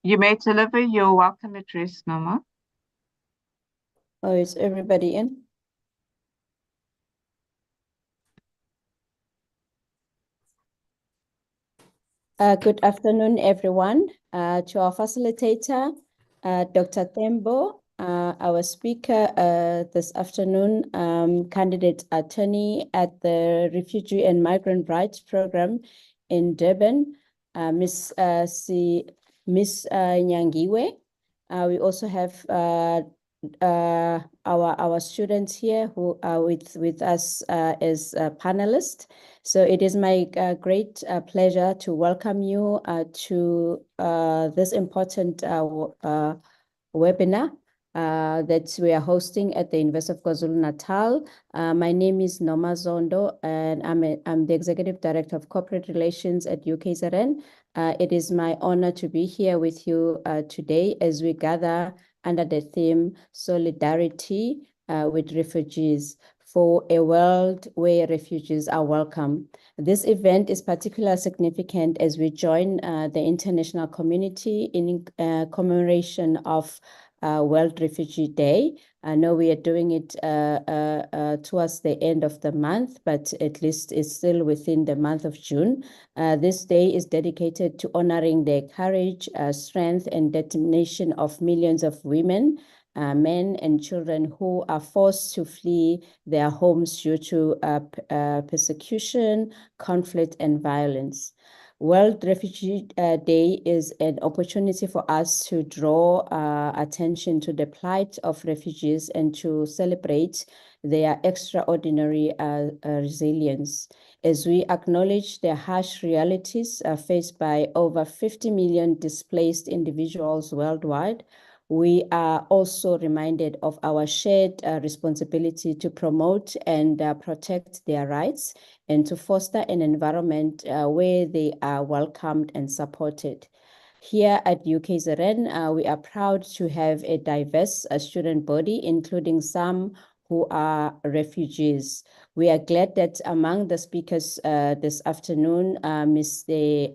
You may deliver your welcome address, Noma. Oh, is everybody in? Good afternoon, everyone. To our facilitator, Dr. Tembo, our speaker this afternoon, candidate attorney at the Refugee and Migrant Rights Program in Durban, Miss Nyangiwe. We also have our students here who are with us as panelists. So it is my great pleasure to welcome you to this important webinar that we are hosting at the University of KwaZulu-Natal. My name is Noma Zondo, and I'm the Executive Director of Corporate Relations at UKZN. It is my honor to be here with you today as we gather under the theme Solidarity with Refugees for a world where refugees are welcome. This event is particularly significant as we join the international community in commemoration of World Refugee Day. I know we are doing it towards the end of the month, but at least it's still within the month of June. This day is dedicated to honoring the courage, strength, and determination of millions of women, men and children who are forced to flee their homes due to persecution, conflict, and violence. World Refugee Day is an opportunity for us to draw attention to the plight of refugees and to celebrate their extraordinary resilience. As we acknowledge the harsh realities faced by over 50 million displaced individuals worldwide, we are also reminded of our shared responsibility to promote and protect their rights and to foster an environment where they are welcomed and supported. Here at UKZN, we are proud to have a diverse student body, including some who are refugees. We are glad that among the speakers this afternoon, Mr.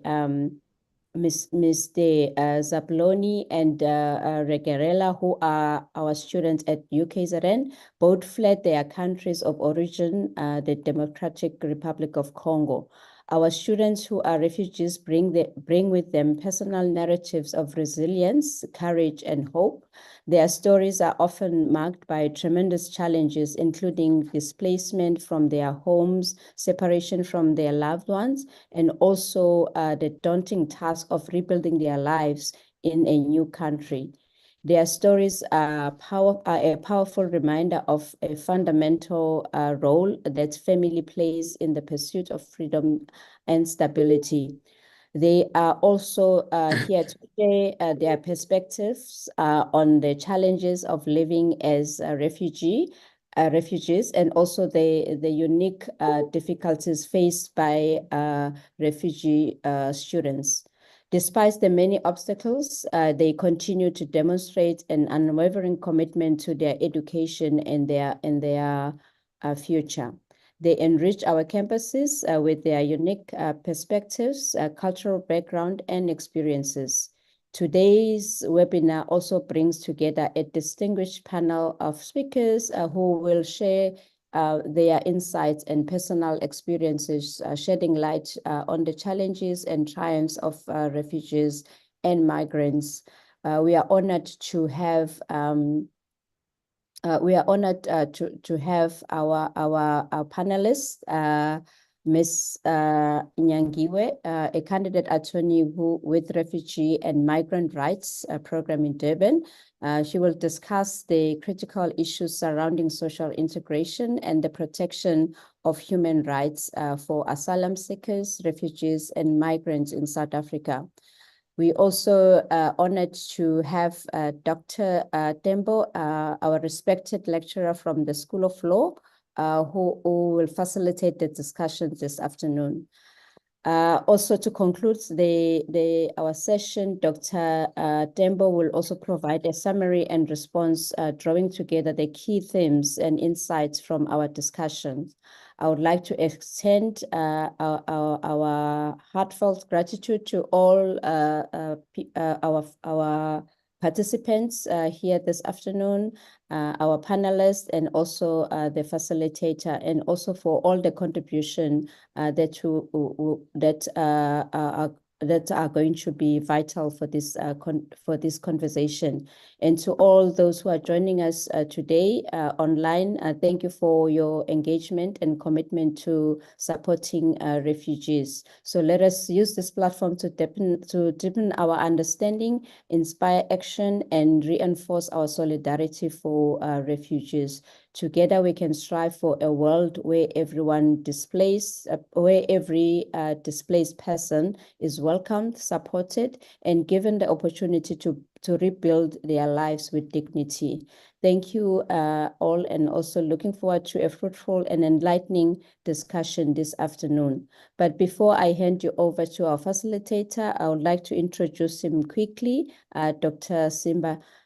Zabloni and Regerela, who are our students at UKZN, both fled their countries of origin, the Democratic Republic of Congo. Our students who are refugees bring with them personal narratives of resilience, courage, and hope. Their stories are often marked by tremendous challenges, including displacement from their homes, separation from their loved ones, and also the daunting task of rebuilding their lives in a new country. Their stories are a powerful reminder of a fundamental role that family plays in the pursuit of freedom and stability. They are also here to share their perspectives on the challenges of living as a refugees, and also the unique difficulties faced by refugee students. Despite the many obstacles, they continue to demonstrate an unwavering commitment to their education and their future. They enrich our campuses with their unique perspectives, cultural background, and experiences. Today's webinar also brings together a distinguished panel of speakers who will share their insights and personal experiences, shedding light on the challenges and triumphs of refugees and migrants. We are honored to have our panelists, Ms. Nyangiwe, a candidate attorney with Refugee and Migrant Rights Program in Durban. She will discuss the critical issues surrounding social integration and the protection of human rights for asylum seekers, refugees, and migrants in South Africa. We also honored to have Dr. Tembo, our respected lecturer from the School of Law, who will facilitate the discussion this afternoon. Also, to conclude our session, Dr. Tembo will also provide a summary and response, drawing together the key themes and insights from our discussions. I would like to extend our heartfelt gratitude to all our participants here this afternoon, our panelists, and also the facilitator, and also for all the contribution that are going to be vital for this conversation. And to all those who are joining us today online, thank you for your engagement and commitment to supporting refugees. So let us use this platform to deepen our understanding, inspire action, and reinforce our solidarity for refugees. Together, we can strive for a world where every displaced person is welcomed, supported, and given the opportunity to rebuild their lives with dignity. Thank you all, and also looking forward to a fruitful and enlightening discussion this afternoon. But before I hand you over to our facilitator, I would like to introduce him quickly, Dr.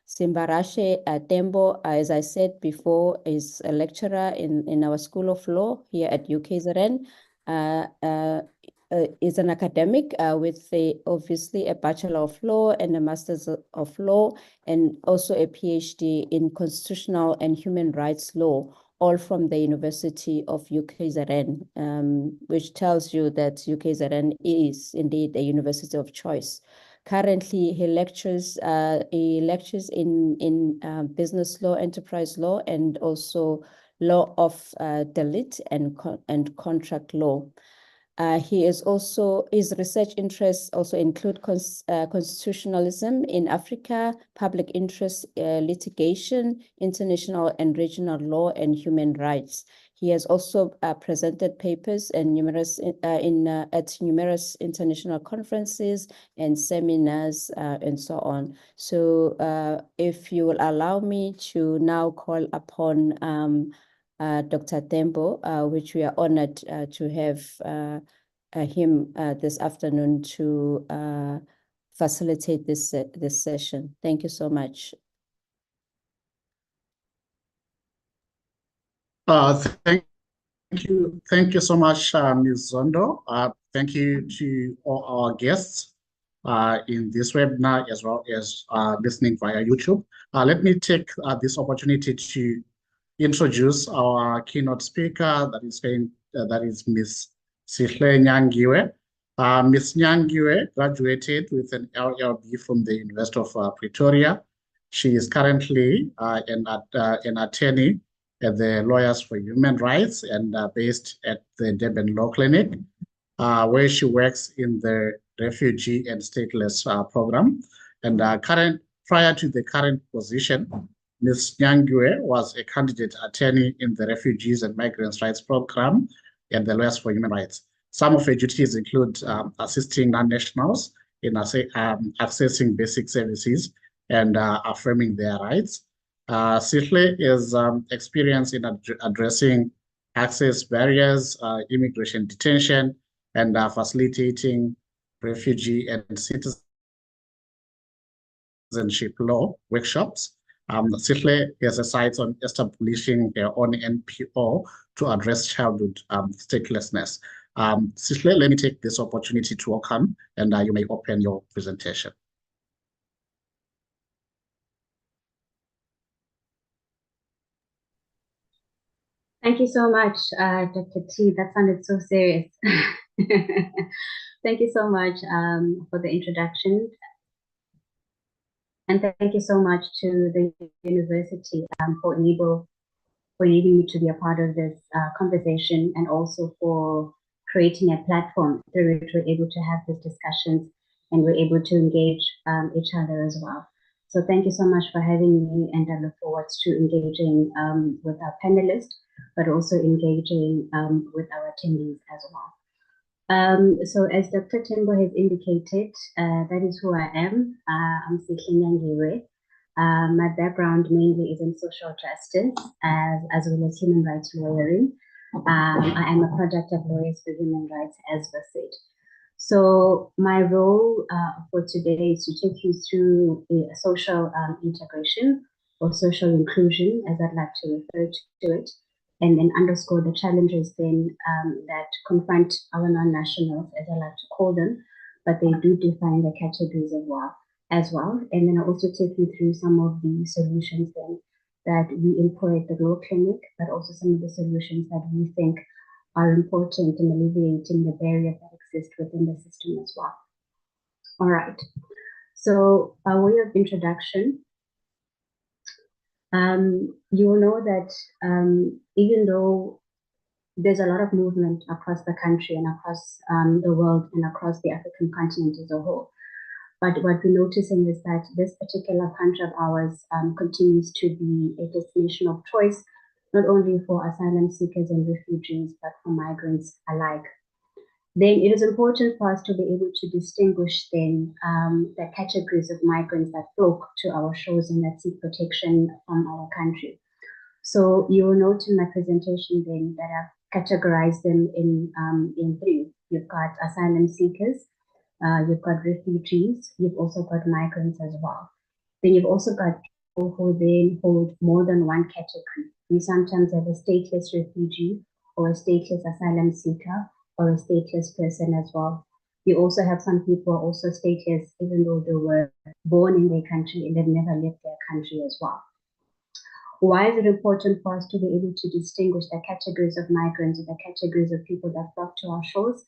Simbarashe Tembo, as I said before, is a lecturer in our School of Law here at UKZN. Is an academic with obviously a Bachelor of Law and a Master's of Law, and also a PhD in Constitutional and Human Rights Law, all from the University of UKZN, which tells you that UKZN is indeed a university of choice. Currently, he lectures in business law, enterprise law, and also law of delit and contract law. His research interests also include constitutionalism in Africa, public interest litigation, international and regional law, and human rights. He has also presented papers and at numerous international conferences and seminars and so on. So if you will allow me to now call upon Dr. Tembo, which we are honored to have him this afternoon to facilitate this session. Thank you so much. Thank you so much, Ms. Zondo. Thank you to all our guests in this webinar, as well as listening via YouTube. Let me take this opportunity to introduce our keynote speaker, that is Ms. Sihle Nyangiwe. Ms. Nyangiwe graduated with an LLB from the University of Pretoria. She is currently an attorney at the Lawyers for Human Rights and based at the Durban Law Clinic, where she works in the Refugee and Stateless program. And prior to the current position, Ms. Nyangiwe was a candidate attorney in the Refugees and Migrants' Rights Program and the Lawyers for Human Rights. Some of her duties include assisting non-nationals in accessing basic services and affirming their rights. Sihle is experienced in addressing access barriers, immigration detention, and facilitating refugee and citizenship law workshops. Sihle has a sight on establishing their own NPO to address childhood statelessness. Sihle, let me take this opportunity to welcome, and you may open your presentation. Thank you so much, Dr. T. That sounded so serious. Thank you so much for the introduction. And thank you so much to the university for enabling me to be a part of this conversation, and also for creating a platform through which we're able to have these discussions and we're able to engage each other as well. So thank you so much for having me, and I look forward to engaging with our panelists, but also engaging with our attendees as well. So as Dr. Tembo has indicated, that is who I am. I'm Sihle Nyangiwe. My background mainly is in social justice as well as human rights lawyering. I am a product of Lawyers for Human Rights, as was said. So my role for today is to take you through the social integration or social inclusion, as I'd like to refer to it, and then underscore the challenges then that confront our non-nationals, as I like to call them, but they do define the categories as well. And then I'll also take you through some of the solutions then that we employ at the Rural Clinic, but also some of the solutions that we think are important in alleviating the barriers that exist within the system as well. All right. So by way of introduction, you will know that even though there's a lot of movement across the country and across the world and across the African continent as a whole, but what we're noticing is that this particular country of ours continues to be a destination of choice, not only for asylum seekers and refugees, but for migrants alike. Then it is important for us to be able to distinguish then the categories of migrants that flock to our shores and that seek protection from our country. So you will note in my presentation then that I've categorized them in three. You've got asylum seekers, you've got refugees, you've also got migrants as well. Then you've also got people who then hold more than one category. We sometimes have a stateless refugee or a stateless asylum seeker or a stateless person as well. You also have some people also stateless even though they were born in their country and they've never left their country as well. Why is it important for us to be able to distinguish the categories of migrants and the categories of people that flock to our shores?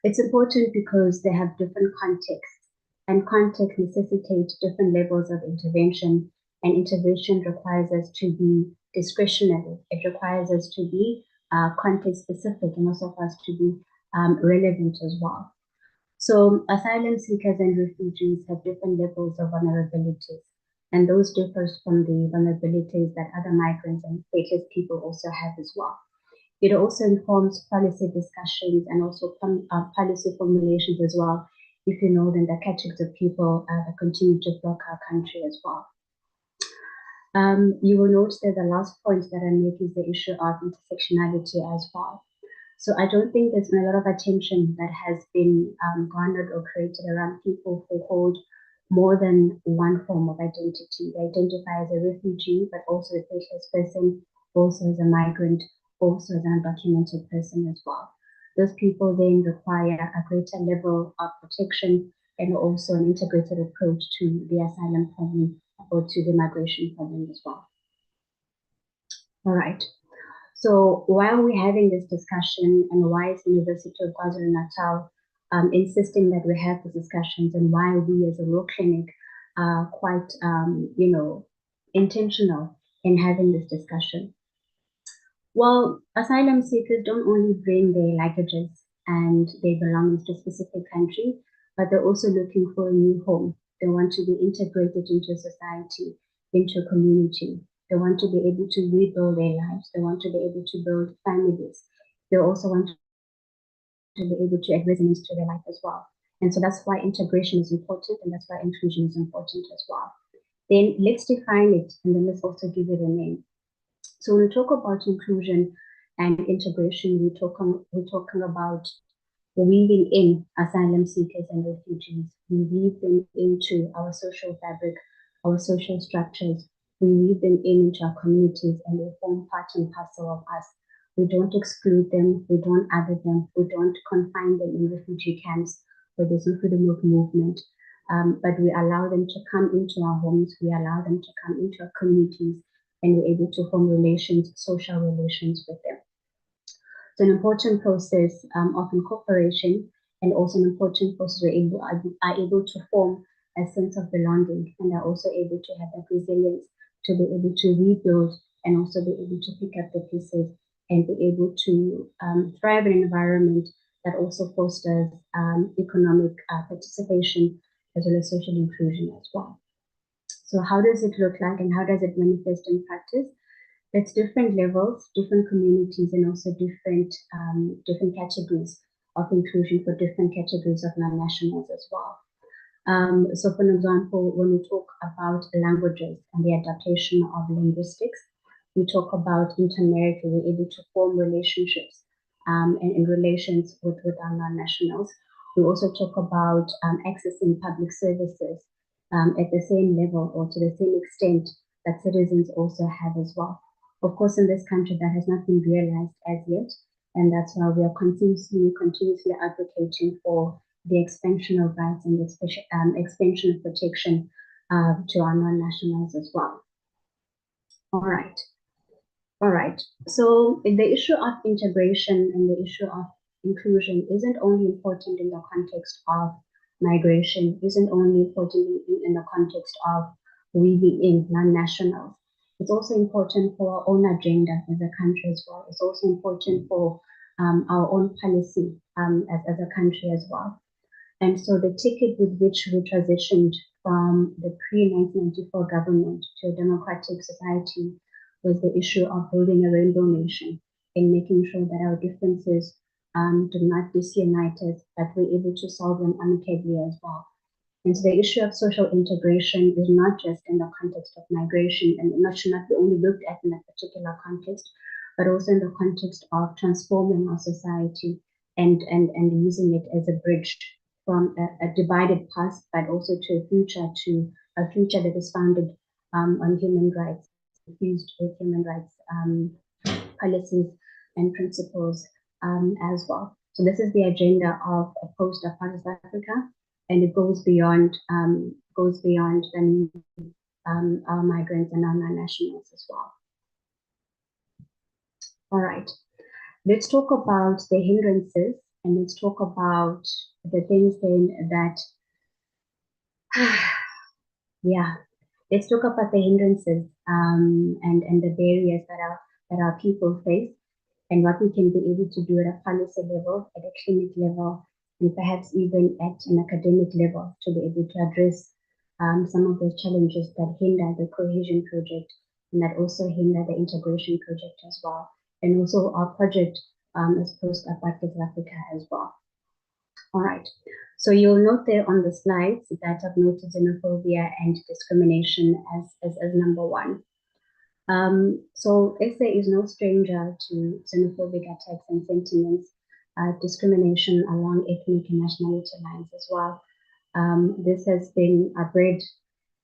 It's important because they have different contexts, and context necessitates different levels of intervention, and intervention requires us to be discretionary. It requires us to be context specific and also for us to be relevant as well. So asylum seekers and refugees have different levels of vulnerabilities, and those differ from the vulnerabilities that other migrants and stateless people also have as well. It also informs policy discussions and also policy formulations as well, if you know then the categories of people that continue to flock our country as well. You will note that the last point that I make is the issue of intersectionality as well. So I don't think there's been a lot of attention that has been garnered or created around people who hold more than one form of identity. They identify as a refugee, but also a stateless person, also as a migrant, also as an undocumented person as well. Those people then require a greater level of protection and also an integrated approach to the asylum problem or to the migration problem as well. All right. So why are we having this discussion, and why is the University of KwaZulu-Natal insisting that we have these discussions, and why we as a Rural Clinic are quite, intentional in having this discussion? Well, asylum seekers don't only bring their luggages and their belongings to a specific country, but they're also looking for a new home. They want to be integrated into society, into a community. They want to be able to rebuild their lives. They want to be able to build families. They also want to be able to add resonance to their life as well. And so that's why integration is important, and that's why inclusion is important as well. Then let's define it, and then let's also give it a name. So when we talk about inclusion and integration, we're talking about weaving in asylum seekers and refugees. We weave them into our social fabric, our social structures. We weave them into our communities, and they form part and parcel of us. We don't exclude them, we don't other them, we don't confine them in refugee camps where there's no freedom of movement, but we allow them to come into our homes, we allow them to come into our communities, and we're able to form relations, social relations with them. So an important process of incorporation, and also an important process where are able to form a sense of belonging, and are also able to have that resilience to be able to rebuild and also be able to pick up the pieces and be able to thrive in an environment that also fosters economic participation as well as social inclusion as well. So how does it look like, and how does it manifest in practice? It's different levels, different communities, and also different categories of inclusion for different categories of non-nationals as well. So for example, when we talk about languages and the adaptation of linguistics, we talk about intermarriage, we're able to form relationships and relations with our non-nationals. We also talk about accessing public services at the same level or to the same extent that citizens also have as well. Of course, in this country, that has not been realized as yet, and that's why we are continuously advocating for the expansion of rights and the expansion of protection to our non-nationals as well. All right. So the issue of integration and the issue of inclusion isn't only important in the context of migration, isn't only important in the context of weaving in non-nationals. It's also important for our own agenda as a country as well. It's also important for our own policy as a country as well. And so the ticket with which we transitioned from the pre-1994 government to a democratic society was the issue of building a rainbow nation and making sure that our differences do not disunite us, but we're able to solve them amicably as well. And so the issue of social integration is not just in the context of migration, and it should not be only looked at in that particular context, but also in the context of transforming our society and using it as a bridge from a divided past, but also to a future that is founded on human rights, infused with human rights policies and principles as well. So this is the agenda of a post-apartheid South Africa, and it goes beyond our migrants and our non-nationals as well. All right, let's talk about the hindrances, and let's talk about the things then that, yeah, let's talk about the hindrances and the barriers that our people face, and what we can be able to do at a policy level, at a clinic level, and perhaps even at an academic level to be able to address some of the challenges that hinder the cohesion project and that also hinder the integration project as well, and also our project as post-apartheid South Africa as well. All right, so you'll note there on the slides that I've noted xenophobia and discrimination as number one. So SA is no stranger to xenophobic attacks and sentiments, discrimination along ethnic and nationality lines as well. This has been our bread,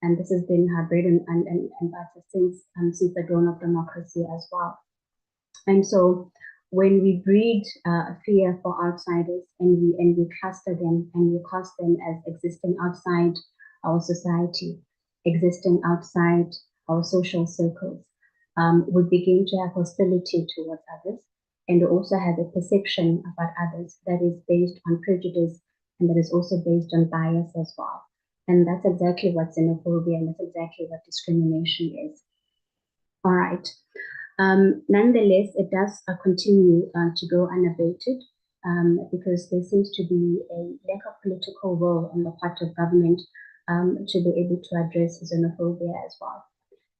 and this has been our bread and butter since the dawn of democracy as well. And so when we breed fear for outsiders and we cluster them and we cast them as existing outside our society, existing outside our social circles, we begin to have hostility towards others, and also have a perception about others that is based on prejudice and that is also based on bias as well. And that's exactly what xenophobia and that's exactly what discrimination is. All right. Nonetheless, it does continue to go unabated because there seems to be a lack of political will on the part of government to be able to address xenophobia as well.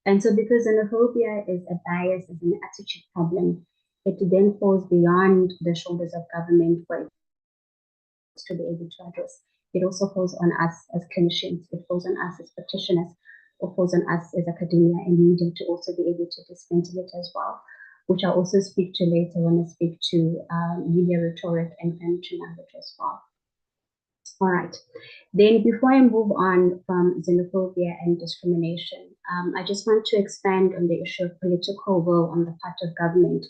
And so because xenophobia is a bias, is an attitude problem, it then falls beyond the shoulders of government for it to be able to address. It also falls on us as clinicians, it falls on us as practitioners, it falls on us as academia and media to also be able to dismantle it as well, which I'll also speak to later when I speak to media rhetoric and planetary language as well. All right, then before I move on from xenophobia and discrimination, I just want to expand on the issue of political will on the part of government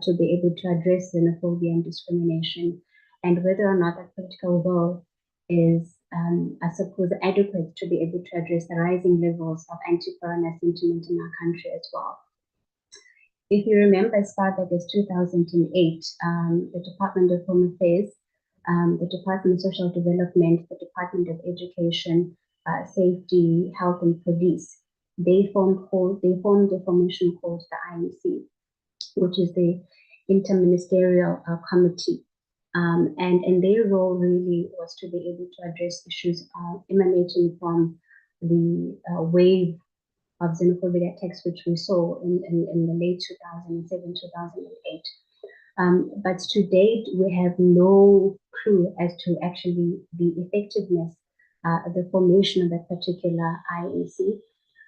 to be able to address xenophobia and discrimination, and whether or not that political will is, I suppose, adequate to be able to address the rising levels of anti-foreigner sentiment in our country as well. If you remember, as far back as 2008, the Department of Home Affairs, the Department of Social Development, the Department of Education, Safety, Health and Police, they formed a formation called the IMC, which is the Interministerial Committee. And their role really was to be able to address issues emanating from the wave of xenophobic attacks, which we saw in the late 2007, 2008. But to date, we have no clue as to actually the effectiveness of the formation of that particular IAC.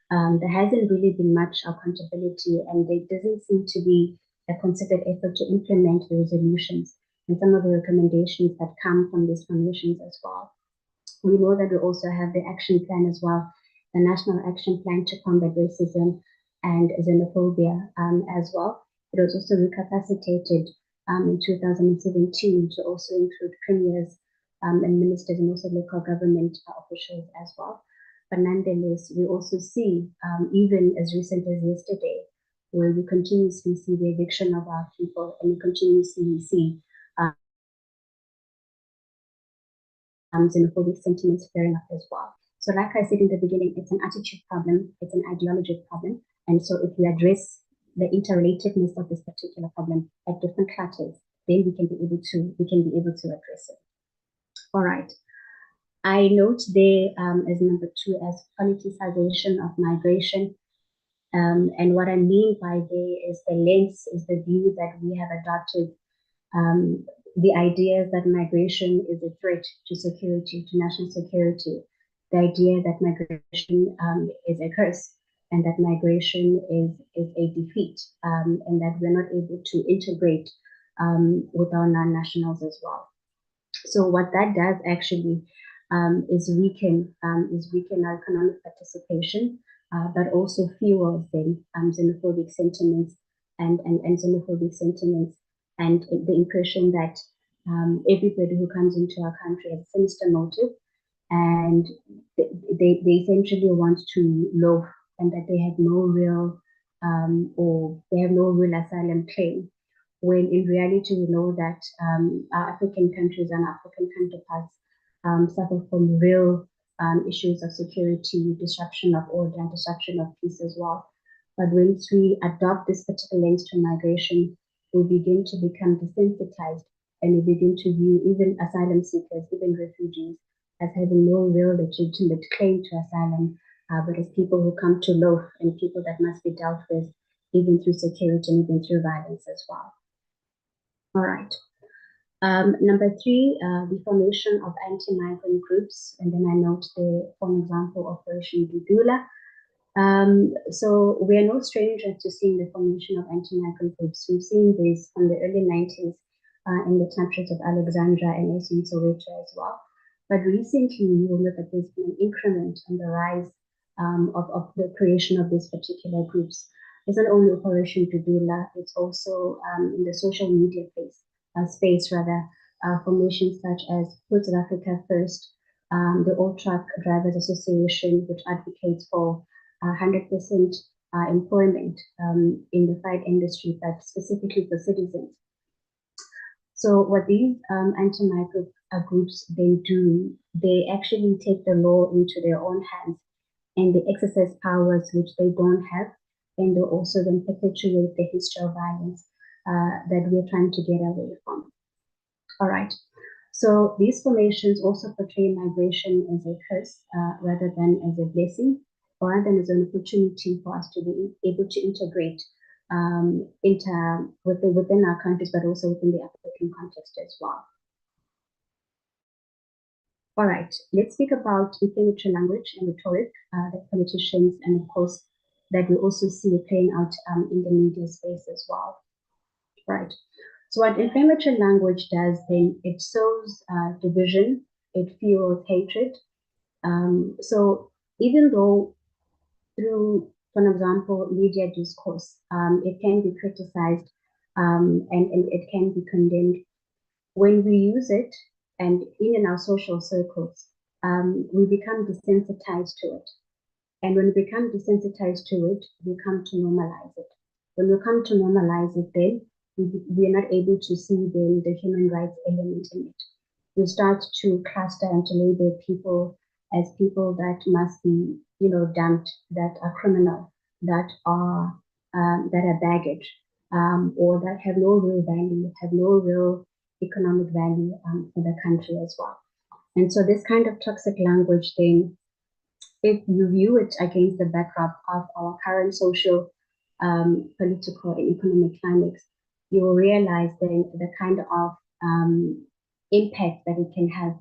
There hasn't really been much accountability, and there doesn't seem to be a concerted effort to implement the resolutions and some of the recommendations that come from these formations as well. We know that we also have the action plan as well, the National Action Plan to Combat Racism and Xenophobia as well. It was also recapacitated in 2017 to also include premiers and ministers and also local government officials as well. But nonetheless, we also see, even as recent as yesterday, where we continuously see the eviction of our people, and we continuously see xenophobic sentiments flaring up as well. So like I said in the beginning, it's an attitude problem, it's an ideology problem. And so if we address the interrelatedness of this particular problem at different clusters, then we can be able to address it. All right. I note there as number 2 as politicization of migration. And what I mean by there is the lens, is the view that we have adopted, the idea that migration is a threat to security, to national security, the idea that migration is a curse, and that migration is a defeat, and that we're not able to integrate with our non-nationals as well. So what that does actually is weaken our economic participation, but also fuels then xenophobic sentiments and xenophobic sentiments, and the impression that everybody who comes into our country has a sinister motive, and they essentially want to loaf, and that they have no real asylum claim. When in reality we know that our African countries and African counterparts suffer from real issues of security, disruption of order, and disruption of peace as well. But once we adopt this particular lens to migration, we begin to become desensitized, and we begin to view even asylum seekers, even refugees, as having no real legitimate claim to asylum, but as people who come to loaf, and people that must be dealt with even through security and even through violence as well. All right. Number 3, the formation of anti-migrant groups, and then I note the, for example, Operation Dudula. So we are no strangers to seeing the formation of anti-migrant groups. We've seen this from the early 90s in the countries of Alexandria and also in Soweto as well. But recently, we will look at this an increment and the rise of the creation of these particular groups. It's not only Operation Dudula, it's also in the social media space, formations such as Put South Africa First, the All Truck Drivers Association, which advocates for 100% employment in the freight industry, but specifically for citizens. So what these anti-migrant groups then do, they actually take the law into their own hands, and they exercise powers which they don't have, and they also then perpetuate the history of violence that we're trying to get away from. All right. So these formations also portray migration as a curse rather than as a blessing, or rather as an opportunity for us to be able to integrate within our countries, but also within the African context as well. All right, let's speak about inflammatory language and rhetoric that politicians, and of course that we also see playing out in the media space as well. Right. So what inflammatory language does then, it sows division, it fuels hatred. So even though through, for example, media discourse, it can be criticized and it can be condemned, when we use it and in our social circles, we become desensitized to it. And when we become desensitized to it, we come to normalize it. When we come to normalize it, then we are not able to see the human rights element in it. We start to cluster and to label people as people that must be, dumped, that are criminal, that are baggage, or that have no real value, have no real economic value for the country as well. And so this kind of toxic language thing, if you view it against the backdrop of our current social, political, and economic climates, you will realize then the kind of impact that it can have.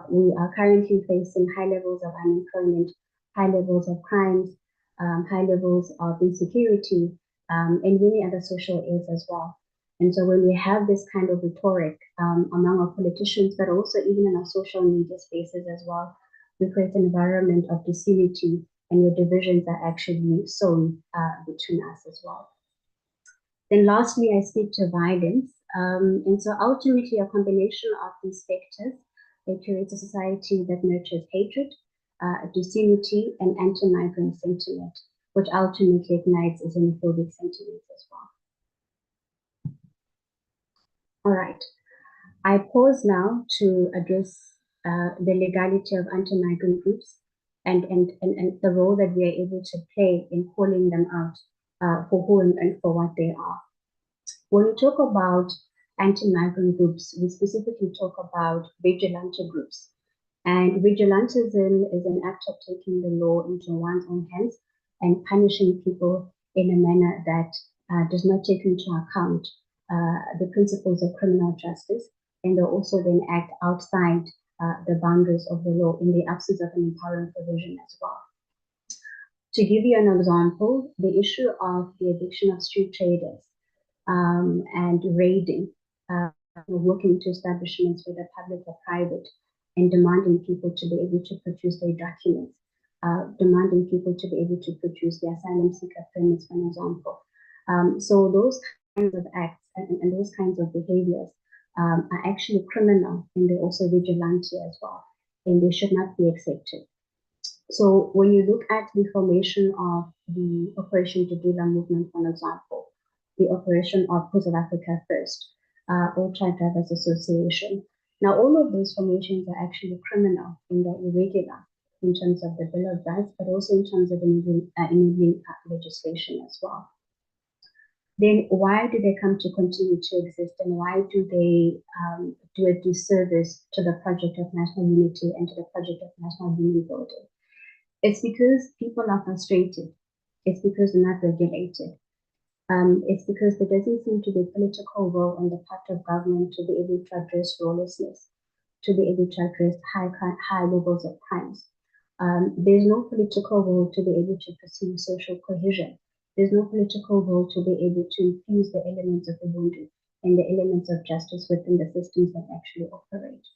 We are currently facing high levels of unemployment, high levels of crimes, high levels of insecurity, and many other social ills as well. And so when we have this kind of rhetoric among our politicians, but also even in our social media spaces as well, we create an environment of disunity, and your divisions are actually sown between us as well. Then lastly, I speak to violence. And so ultimately, a combination of these factors, it creates a society that nurtures hatred, disunity, and anti-migrant sentiment, which ultimately ignites xenophobic sentiments as well. All right. I pause now to address the legality of anti-migrant groups and the role that we are able to play in calling them out for who and for what they are. When we talk about anti-migrant groups, we specifically talk about vigilante groups. And vigilantism is an act of taking the law into one's own hands and punishing people in a manner that does not take into account the principles of criminal justice, and they also then act outside the boundaries of the law in the absence of an empowering provision as well. To give you an example, the issue of the eviction of street traders and raiding, working into establishments, whether public or private, and demanding people to be able to produce their documents, demanding people to be able to produce their asylum seeker permits, for example. So those kinds of acts and those kinds of behaviors are actually criminal, and they're also vigilante as well, and they should not be accepted. So when you look at the formation of the Operation Jadula movement, for example, the operation of South Africa First, or Truck Drivers Association. Now, all of those formations are actually criminal and they're irregular in terms of the Bill of Rights, but also in terms of enabling legislation as well. Then why do they come to continue to exist, and why do they do a disservice to the project of national unity and to the project of national union building? It's because people are frustrated. It's because they're not regulated. It's because there doesn't seem to be political will on the part of government to be able to address lawlessness, to be able to address high levels of crimes. There's no political will to be able to pursue social cohesion. There's no political will to be able to infuse the elements of Ubuntu and the elements of justice within the systems that actually operate.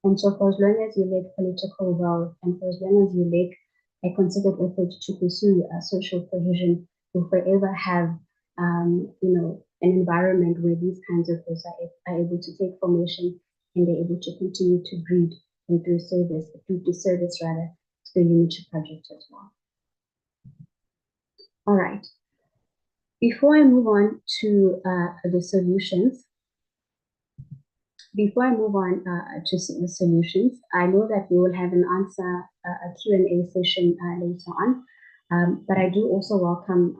And so for as long as you lack political will, and for as long as you lack a considered effort to pursue social cohesion, you'll forever have an environment where these kinds of groups are able to take formation, and they're able to continue to breed and do disservice rather to the unity project as well. All right. Before I move on to the solutions, the solutions, I know that we will have a Q&A session later on, but I do also welcome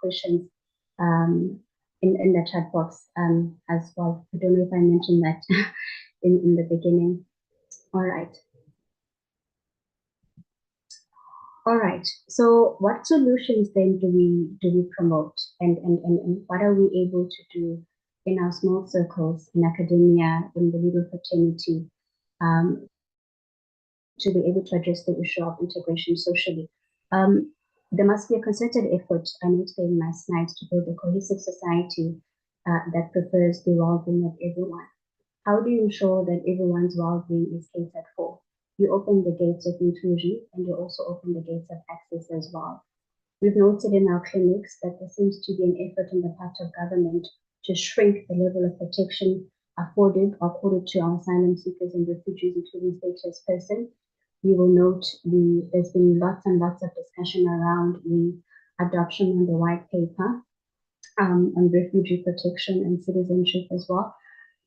questions in the chat box as well. I don't know if I mentioned that in the beginning. All right. All right. So what solutions then do we promote, and what are we able to do in our small circles, in academia, in the legal fraternity, to be able to address the issue of integration socially? There must be a concerted effort, I noted in my slides, to build a cohesive society that prefers the well-being of everyone. How do you ensure that everyone's well-being is catered for? You open the gates of inclusion, and you also open the gates of access as well. We've noted in our clinics that there seems to be an effort on the part of government to shrink the level of protection afforded to our asylum seekers and refugees, including stateless persons. You will note there's been lots and lots of discussion around the adoption on the white paper on refugee protection and citizenship as well.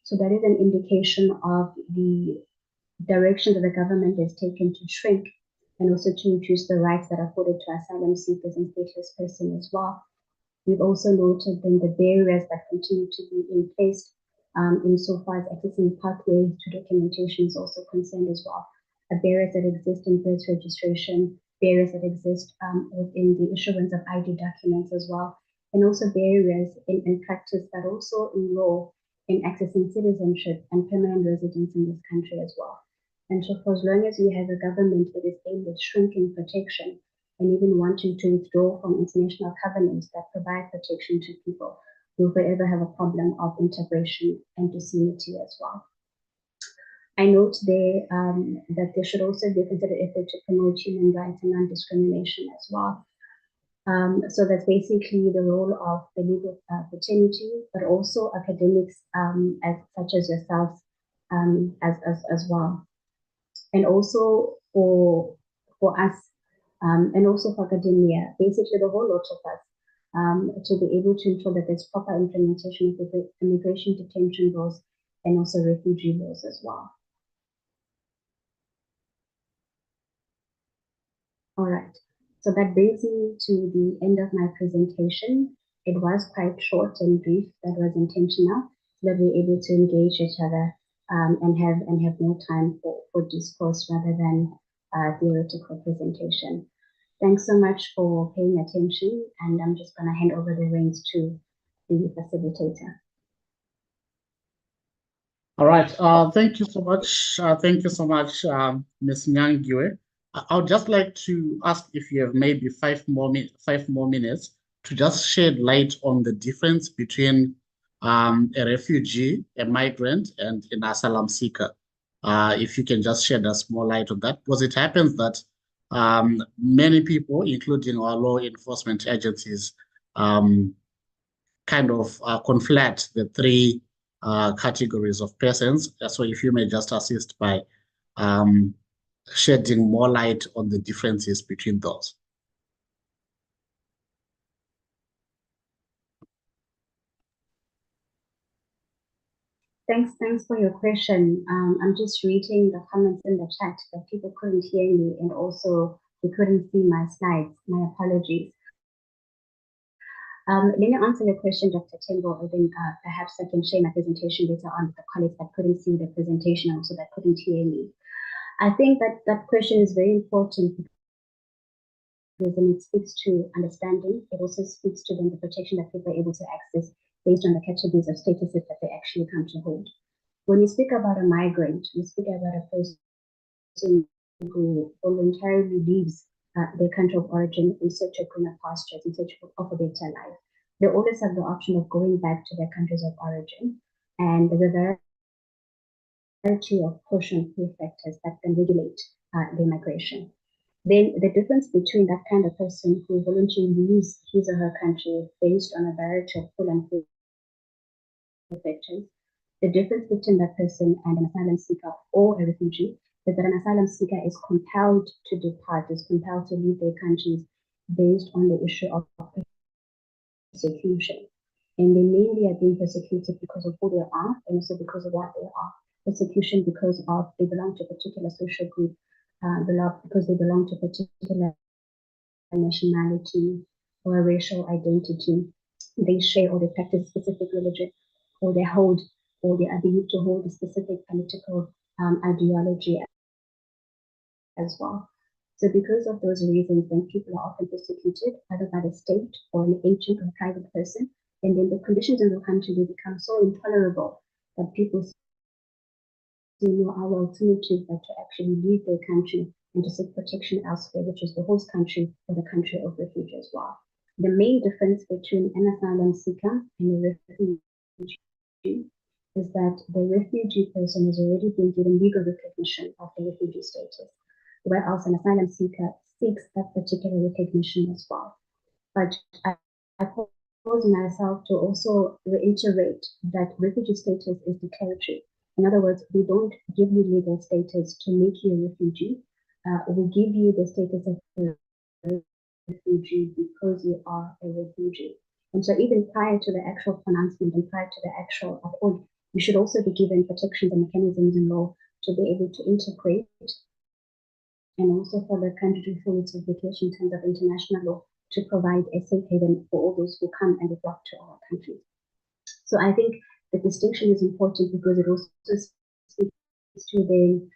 So that is an indication of the direction that the government has taken to shrink and also to reduce the rights that are afforded to asylum seekers and stateless persons as well. We've also noted then the barriers that continue to be in place insofar as accessing pathways to documentation is also concerned as well. Barriers that exist in birth registration, barriers that exist within the issuance of ID documents as well, and also barriers in practice, but also in law, in accessing citizenship and permanent residence in this country as well. And so for as long as we have a government that is aimed at shrinking protection and even wanting to withdraw from international covenants that provide protection to people, we'll forever have a problem of integration and disunity as well. I note there that there should also be a considered effort to promote human rights and non-discrimination as well. So that's basically the role of the legal fraternity, but also academics such as yourselves as well. And also for us, and also for academia, basically the whole lot of us, to be able to ensure that there's proper implementation of the immigration detention laws and also refugee laws as well. All right, so that brings me to the end of my presentation. It was quite short and brief. That was intentional, so that we're able to engage each other and have more time for discourse rather than theoretical presentation. Thanks so much for paying attention, and I'm just going to hand over the reins to the facilitator. All right. Thank you so much. Thank you so much, Ms. Nyangiwe. I'd just like to ask if you have maybe 5 more minutes to just shed light on the difference between a refugee, a migrant, and an asylum seeker. If you can just shed a small light on that, because it happens that many people, including our law enforcement agencies, kind of conflate the 3 categories of persons. So if you may just assist by shedding more light on the differences between those. Thanks for your question. I'm just reading the comments in the chat that people couldn't hear me and also they couldn't see my slides. My apologies. Let me answer your question, Dr. Tembo. I think perhaps I can share my presentation later on with the colleagues that couldn't see the presentation and also that couldn't hear me. I think that question is very important because it speaks to understanding. It also speaks to the protection that people are able to access based on the categories of statuses that they actually come to hold. When we speak about a migrant, we speak about a person who voluntarily leaves their country of origin in search of greener pastures, in search of a better life. They always have the option of going back to their countries of origin, and there's a variety of push and pull factors that can regulate their migration. Then the difference between that kind of person who voluntarily leaves his or her country based on a variety of pull and pull factors, the difference between that person and an asylum seeker or a refugee is that an asylum seeker is compelled to depart, is compelled to leave their countries based on the issue of persecution. And they mainly are being persecuted because of who they are and also because of what they are. Persecution because of they belong to a particular social group, because they belong to a particular nationality or a racial identity. They share or they practice a specific religion, or they hold or they are believed to hold a specific political ideology as well. So because of those reasons, then people are often persecuted either by the state or an agent or private person, and then the conditions in the country will become so intolerable that people see no other alternative but to actually leave their country and to seek protection elsewhere, which is the host country or the country of refuge as well. The main difference between an asylum seeker and a refugee is that the refugee person has already been given legal recognition of the refugee status, whereas an asylum seeker seeks that particular recognition as well. But I propose myself to also reiterate that refugee status is declaratory. In other words, we don't give you legal status to make you a refugee. We give you the status of a refugee because you are a refugee. And so even prior to the actual pronouncement and prior to the actual appointment, you should also be given protections and mechanisms in law to be able to integrate and also for the country to fulfill its obligation in terms of international law to provide a safe haven for all those who come and flock to our country. So I think the distinction is important because it also speaks to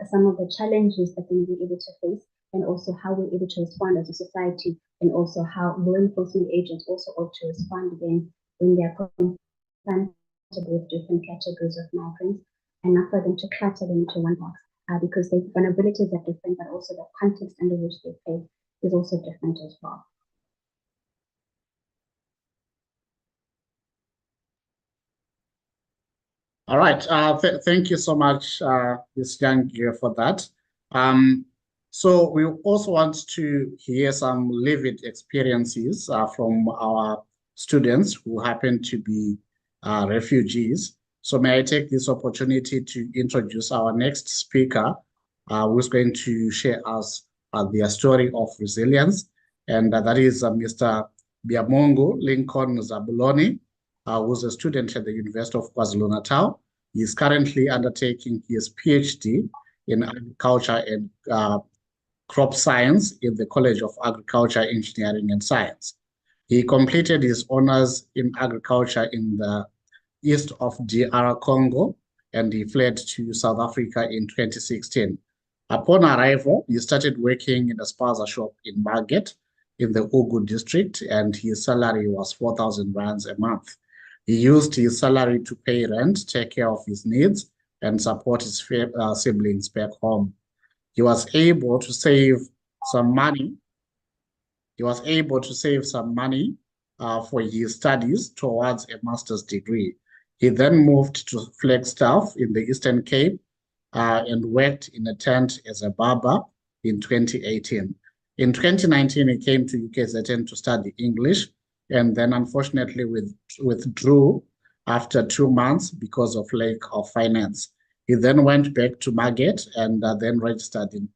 some of the challenges that we will be able to face and also how we're able to respond as a society and also how law enforcement agents also ought to respond when they're confronted with different categories of migrants and not for them to clutter them into one box because their vulnerabilities are different, but also the context under which they play is also different as well. All right. Thank you so much, Ms. Young, for that. So we also want to hear some lived experiences from our students who happen to be refugees. So may I take this opportunity to introduce our next speaker, who's going to share us their story of resilience, and that is Mr. Biamongo Lincoln Zabuloni, who's a student at the University of KwaZulu-Natal. He is currently undertaking his PhD in agriculture and crop science in the College of Agriculture, Engineering and Science. He completed his honors in agriculture in the east of DR Congo, and he fled to South Africa in 2016. Upon arrival, he started working in a spaza shop in Margate in the Ugu district, and his salary was 4,000 rands a month. He used his salary to pay rent, take care of his needs, and support his siblings back home. He was able to save some money. He was able to save some money for his studies towards a master's degree. He then moved to Flagstaff in the Eastern Cape and worked in a tent as a barber in 2018. In 2019, he came to UKZN to study English, and then unfortunately withdrew after 2 months because of lack of finance. He then went back to Margate and then registered in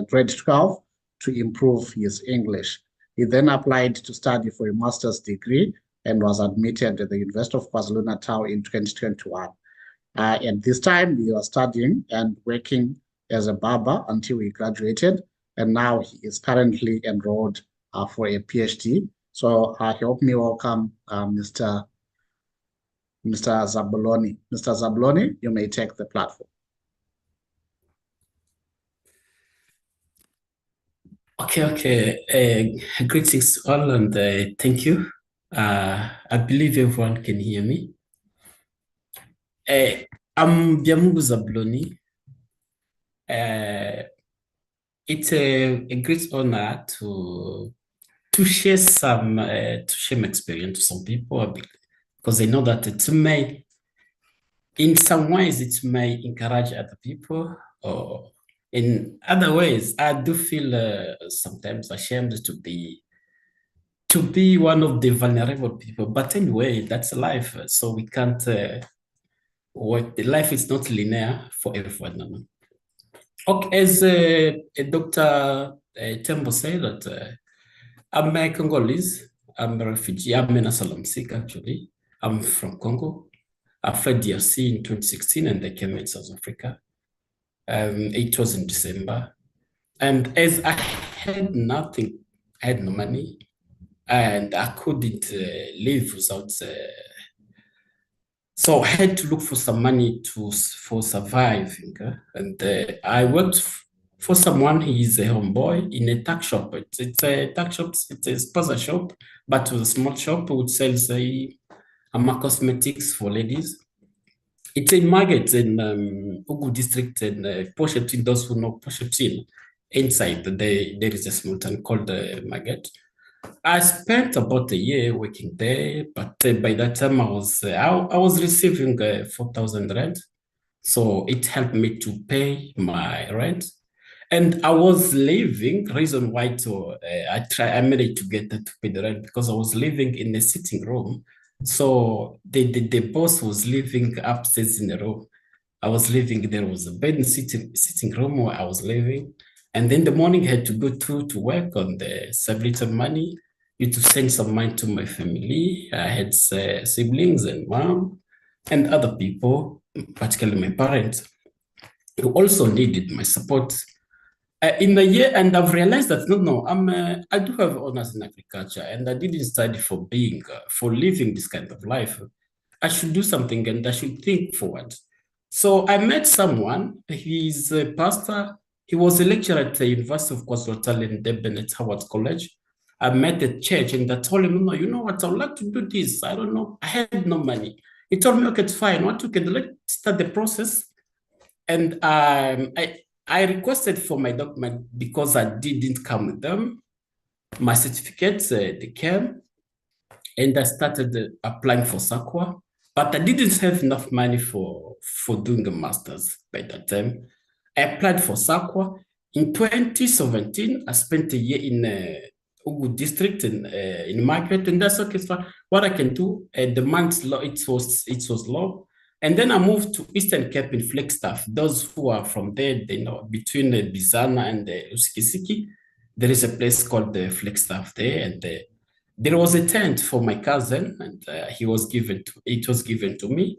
grade 12 to improve his English. He then applied to study for a master's degree and was admitted at the University of KwaZulu-Natal in 2021. At this time, he was studying and working as a barber until he graduated, and now he is currently enrolled for a PhD. So help me welcome Mr. Zabuloni. Mr. Zabuloni, you may take the platform. Okay. Greetings all, and thank you. I believe everyone can hear me. I'm Biamongo Zabuloni. It's a great honor to share my experience to some people, because I know that it may, in some ways, it may encourage other people, or in other ways, I do feel sometimes ashamed to be one of the vulnerable people. But anyway, that's life. So we can't life is not linear for everyone. Okay, as Dr. Tembo said, that I'm a Congolese. I'm a refugee. I'm an asylum seeker, actually. I'm from Congo. I fled DRC in 2016 and I came in South Africa. It was in December. And as I had nothing, I had no money, and I couldn't live without. So I had to look for some money for surviving. And I worked for someone. He is a homeboy in a tuck shop. It's a tuck shop. It's a spaza shop, but it was a small shop which sells cosmetics for ladies. It's a market in Ugu district in Pochettino. Those who know Pochettino, inside there is a small town called Market. I spent about a year working there, but by that time I was receiving 4,000 rand, so it helped me to pay my rent. And I was living. Reason why I managed to get to pay the rent, because I was living in a sitting room. So the boss was living upstairs in the room. I was living. There was a bed in sitting room where I was living. And then the morning I had to go through to work on the save little money, to send some money to my family. I had siblings and mom and other people, particularly my parents, who also needed my support. In the year, and I've realized that I do have honors in agriculture, and I didn't study for living this kind of life. I should do something, and I should think forward. So I met someone. He's a pastor. He was a lecturer at the University of KwaZulu-Natal in Durban at Howard College. I met at church, and I told him, no, you know what, I would like to do this. I don't know. I had no money. He told me, okay, it's fine. Let's start the process. And I requested for my document because I didn't come with them. My certificates, they came, and I started applying for SAQA, but I didn't have enough money for doing a master's by that time. I applied for SAQA. In 2017, I spent a year in Ugu district in market, and that's okay. So what I can do, the month's low, it was low. And then I moved to Eastern Cape in Flagstaff. Those who are from there, they know between Bizana and Usikisiki, there is a place called the Flagstaff there, and there was a tent for my cousin, and it was given to me.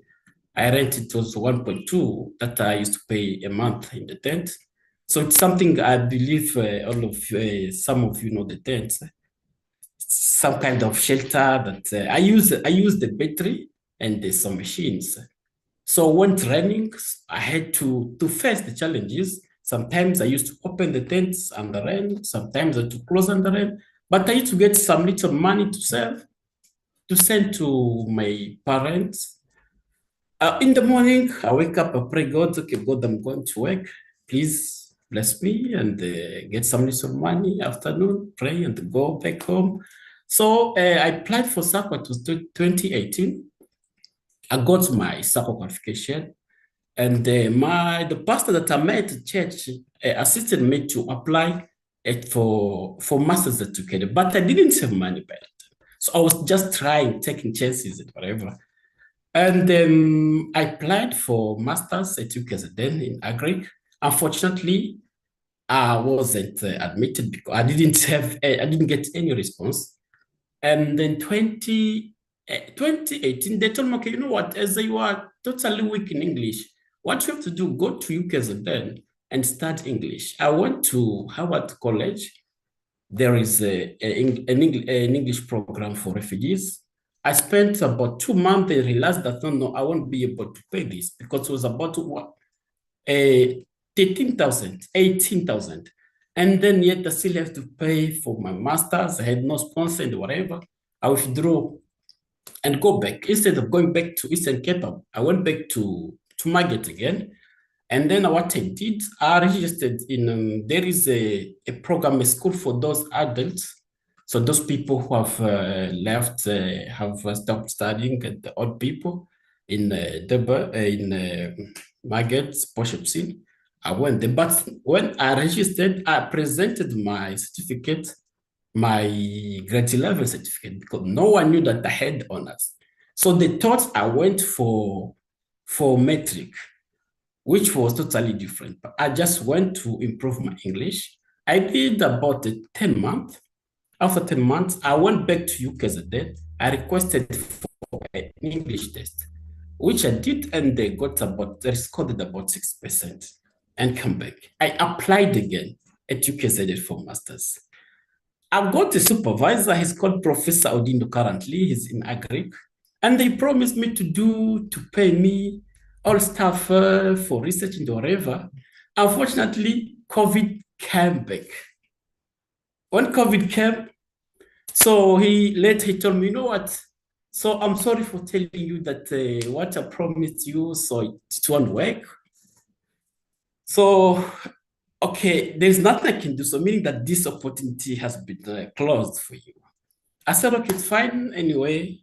I rented, it was 1.2 that I used to pay a month in the tent. So it's something I believe some of you know the tent. Some kind of shelter that I use the battery and some machines. So when training, I had to face the challenges. Sometimes I used to open the tents and the rain. Sometimes I had to close on the rain. But I used to get some little money to save, to send to my parents. In the morning, I wake up, I pray God, okay, God, I'm going to work. Please bless me and get some little money. Afternoon, pray and go back home. So I applied for SAQA to 2018. I got my SAQA qualification. And the pastor that I met at church assisted me to apply for master's certificate, but I didn't have money by that. So I was just taking chances and whatever. And I applied for master's at UKZN in Agric. Unfortunately, I wasn't admitted because I didn't get any response. And then 2018, they told me, okay, you know what, as you are totally weak in English, what you have to do, go to UKZN and study English. I went to Harvard College. There is an English program for refugees. I spent about 2 months and realized that, no, I won't be able to pay this because it was about 13,000, 18,000. And then yet I still have to pay for my master's. I had no sponsor and whatever. I withdrew and go back. Instead of going back to Eastern Cape, I went back to Market again. And then what I did, I registered in, there is a program, a school for those adults. So those people who have left, have stopped studying, and the old people in Market, Poshepsin. I went there, but when I registered, I presented my certificate, my grade 11 certificate, because no one knew that I had honors. So they thought I went for metric, which was totally different. But I just went to improve my English. I did about 10 months. After 10 months, I went back to UKZN. I requested for an English test, which I did, and they scored about 6% and come back. I applied again at UKZN for masters. I've got a supervisor, he's called Professor Odindo currently, he's in Agric, and they promised me to pay me all stuff for research and whatever. Unfortunately, COVID came back. When COVID came, so he told me, you know what? So I'm sorry for telling you that what I promised you, so it won't work. So, okay, there's nothing I can do. So meaning that this opportunity has been closed for you. I said, okay, it's fine anyway.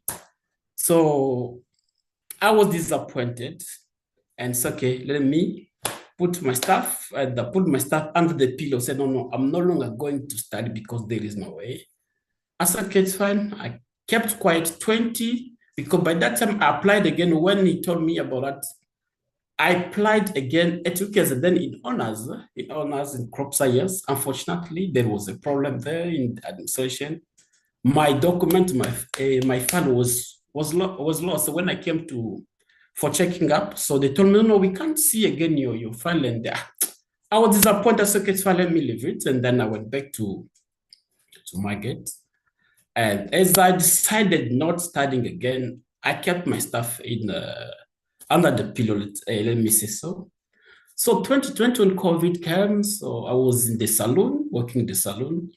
So I was disappointed and said, okay, let me put my stuff and put my stuff under the pillow. Said, no, I'm no longer going to study because there is no way. I said, okay, it's fine. I kept quiet 20 because by that time I applied again. When he told me about that, I applied again at UKZN in honors in crop science. Unfortunately, there was a problem there in the administration. My document, my file was lost. So when I came for checking up, so they told me, no, we can't see again your file. And I was disappointed. I said, okay, fine, let me leave it. And then I went back to Market. And as I decided not studying again, I kept my stuff in under the pillow, let me say so. So 2020 when COVID came, so I was in the salon, working in the salon.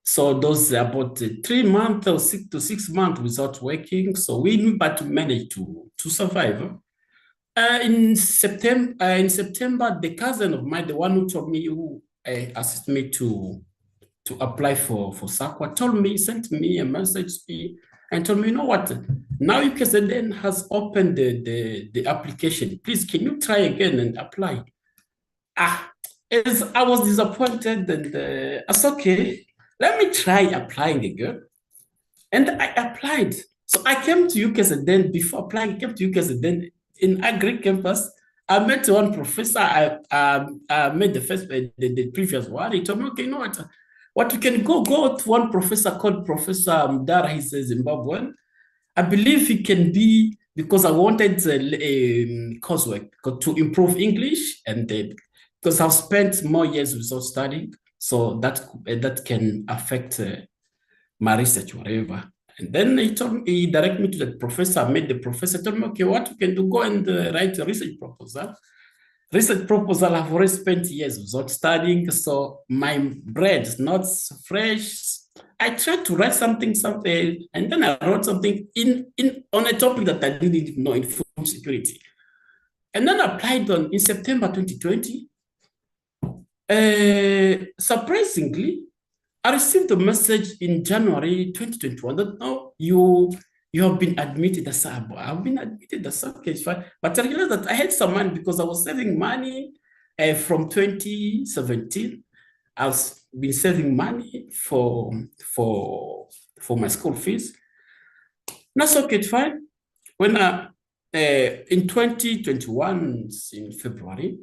So those about 3 months or 6 to 6 months without working. So we managed to survive. In September, the cousin of mine, the one who told me, who asked me to apply for SAQA, sent me a message and told me, you know what, Now UKZN has opened the application. Please, can you try again and apply? As I was disappointed, and it's okay. Let me try applying again. And I applied. So I came to UKZN. Before applying, I came to UKZN in Agri campus. I met one professor. I met the previous one. He told me, okay, you know what we can go to one professor called Professor Mdara. He's a Zimbabwean. I believe he can be, because I wanted coursework to improve English, and because I've spent more years without studying, so that can affect my research, whatever. And then he directed me to the professor. I met the professor, told me, okay, what we can do, go and write a research proposal. Research proposal, I've already spent years without studying, so my brain is not fresh. I tried to write something, and then I wrote something on a topic that I didn't know, in food security. And then I applied in September 2020. Surprisingly, I received a message in January 2021 that, no, you have been admitted. I've been admitted. That's okay, it's fine. But I realized that I had some money because I was saving money from 2017. I've been saving money for my school fees. That's okay, it's fine. When in 2021, in February,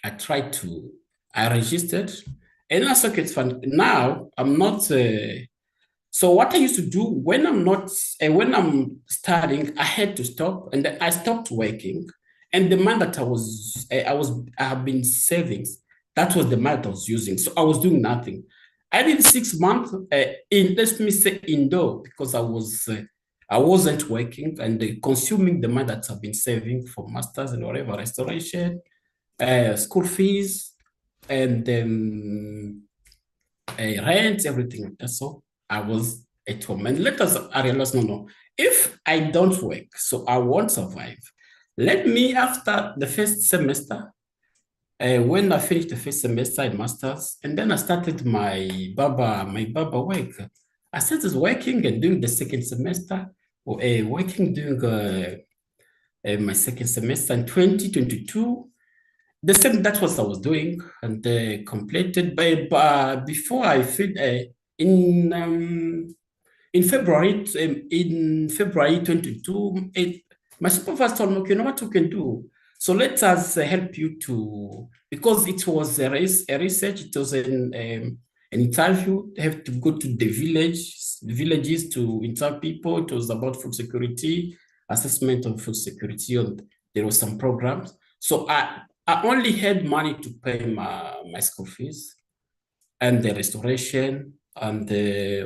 I registered, and that's okay, it's fine. Now I'm not. So what I used to do when I'm studying, I had to stop, and I stopped working. And the money that I have been saving, that was the money I was using. So I was doing nothing. I did 6 months let me say indoor, because I wasn't working and consuming the money that I've been saving for masters and whatever, restoration, school fees, and rent, everything. So I was at home. And I realized, no, if I don't work, so I won't survive. Let me, after the first semester, when I finished the first semester in masters, and then I started my Baba work. I started working and doing the second semester, working doing my second semester in 2022. The same, that was I was doing, and completed before I finished in February 22, my supervisor told me, okay, you know what we can do? So let us help you because it was a research, it was an interview. They have to go to the villages to interview people. It was about food security, assessment of food security, and there were some programs. So I only had money to pay my school fees and the restoration and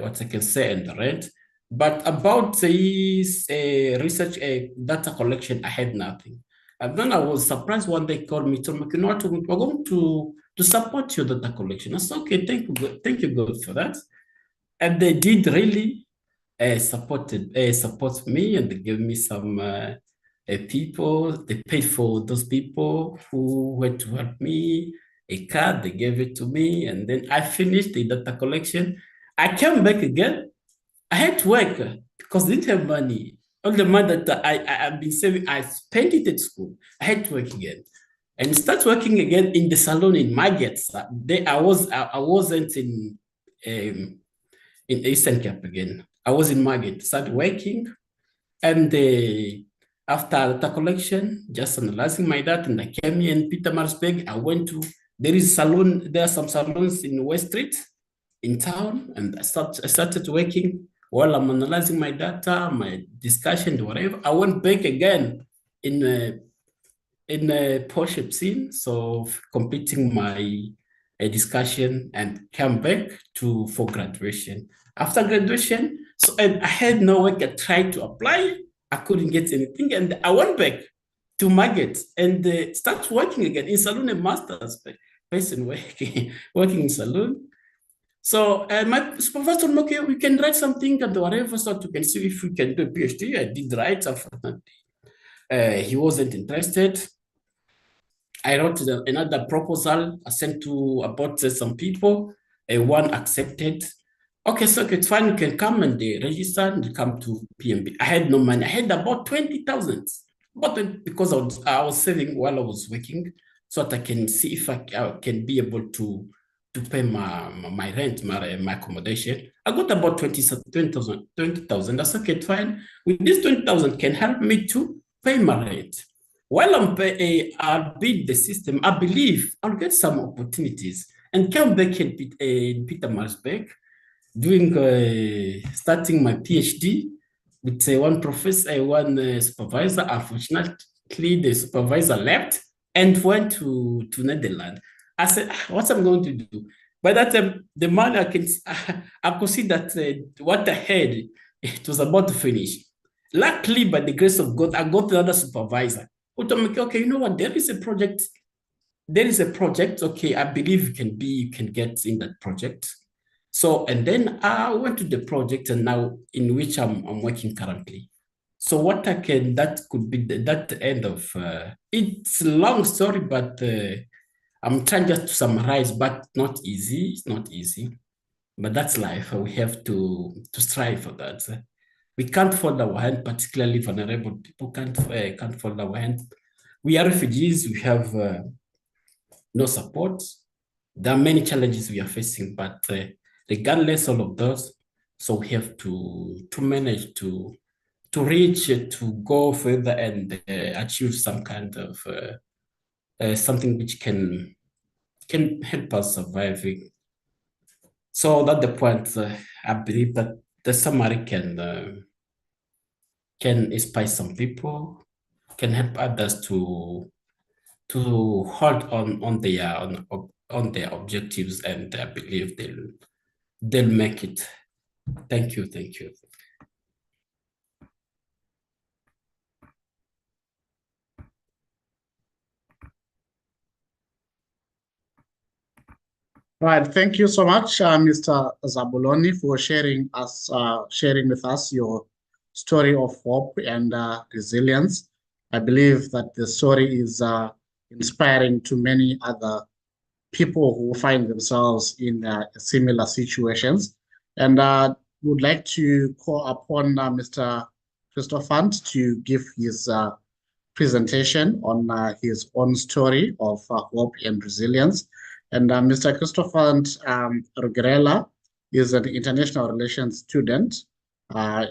what I can say, and the rent. But about this research data collection, I had nothing. And then I was surprised one day, told me, you know what, we're going to support your data collection. I said, okay, thank you God for that. And they did really support me, and they gave me some people. They paid for those people who were to help me. A card, they gave it to me, and then I finished the data collection. I came back again. I had to work because I didn't have money. All the money that I've been saving, I spent it at school. I had to work again, and start working again in the salon in Margate. I wasn't in Eastern Cape again. I was in Margate. Started working, and after data collection, just analyzing my data, and I came here in Pietermaritzburg. I went to there are some salons in West Street in town, and I started working while I'm analyzing my data, my discussion, whatever. I went back again in Porsche scene, so completing my discussion, and came back for graduation. After graduation, so I had no work. I tried to apply, I couldn't get anything, and I went back to Margate and start working again in salon and masters person working in salon. So my supervisor told me, okay, we can write something and whatever, so you can see if we can do a PhD. I did write, unfortunately. He wasn't interested. I wrote another proposal. I sent to about some people. One accepted. Okay, so it's fine. You can come and they register and come to PMB. I had no money. I had about 20,000. Because I was saving while I was working, so that I can see if I can be able to pay my rent, my accommodation. I got about 20,000. That's okay, fine. With this 20,000 can help me to pay my rent. While I'll build the system, I believe I'll get some opportunities and come back in Pietermaritzburg, starting my PhD with one professor, one supervisor. Unfortunately, the supervisor left and went to Netherlands. I said, what am I going to do? By that time, the money I could see that what I had, it was about to finish. Luckily, by the grace of God, I got another supervisor who told me, okay, you know what, there is a project. Okay, I believe you can get in that project. So, and then I went to the project and now in which I'm working currently. So that could be that end of, it's a long story, but I'm trying just to summarize, but not easy. It's not easy, but that's life. We have to strive for that. We can't fold our hand, particularly vulnerable people can't fold our hand. We are refugees. We have no support. There are many challenges we are facing, but regardless all of those, so we have to manage to reach, to go further and achieve some kind of something which can help us surviving. So that's the point. I believe that the summary can inspire some people, can help others to hold on their objectives, and I believe they'll make it. Thank you. Right. Thank you so much, Mr. Zabuloni, for sharing with us your story of hope and resilience. I believe that the story is inspiring to many other people who find themselves in similar situations. And would like to call upon Mr. Christophant to give his presentation on his own story of hope and resilience. And Mr. Christophant Rugerela is an international relations student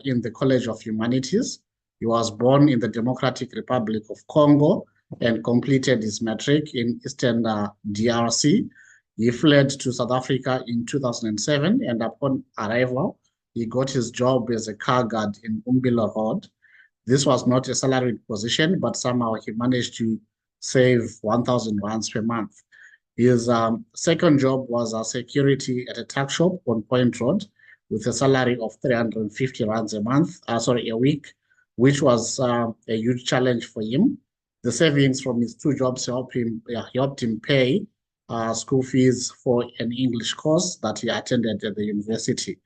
in the College of Humanities. He was born in the Democratic Republic of Congo and completed his matric in Eastern DRC. He fled to South Africa in 2007, and upon arrival, he got his job as a car guard in Umbilo Road. This was not a salaried position, but somehow he managed to save 1,000 rands per month. His second job was a security at a tuck shop on Point Road with a salary of 350 rands a week, which was a huge challenge for him. The savings from his two jobs helped him pay school fees for an English course that he attended at the university.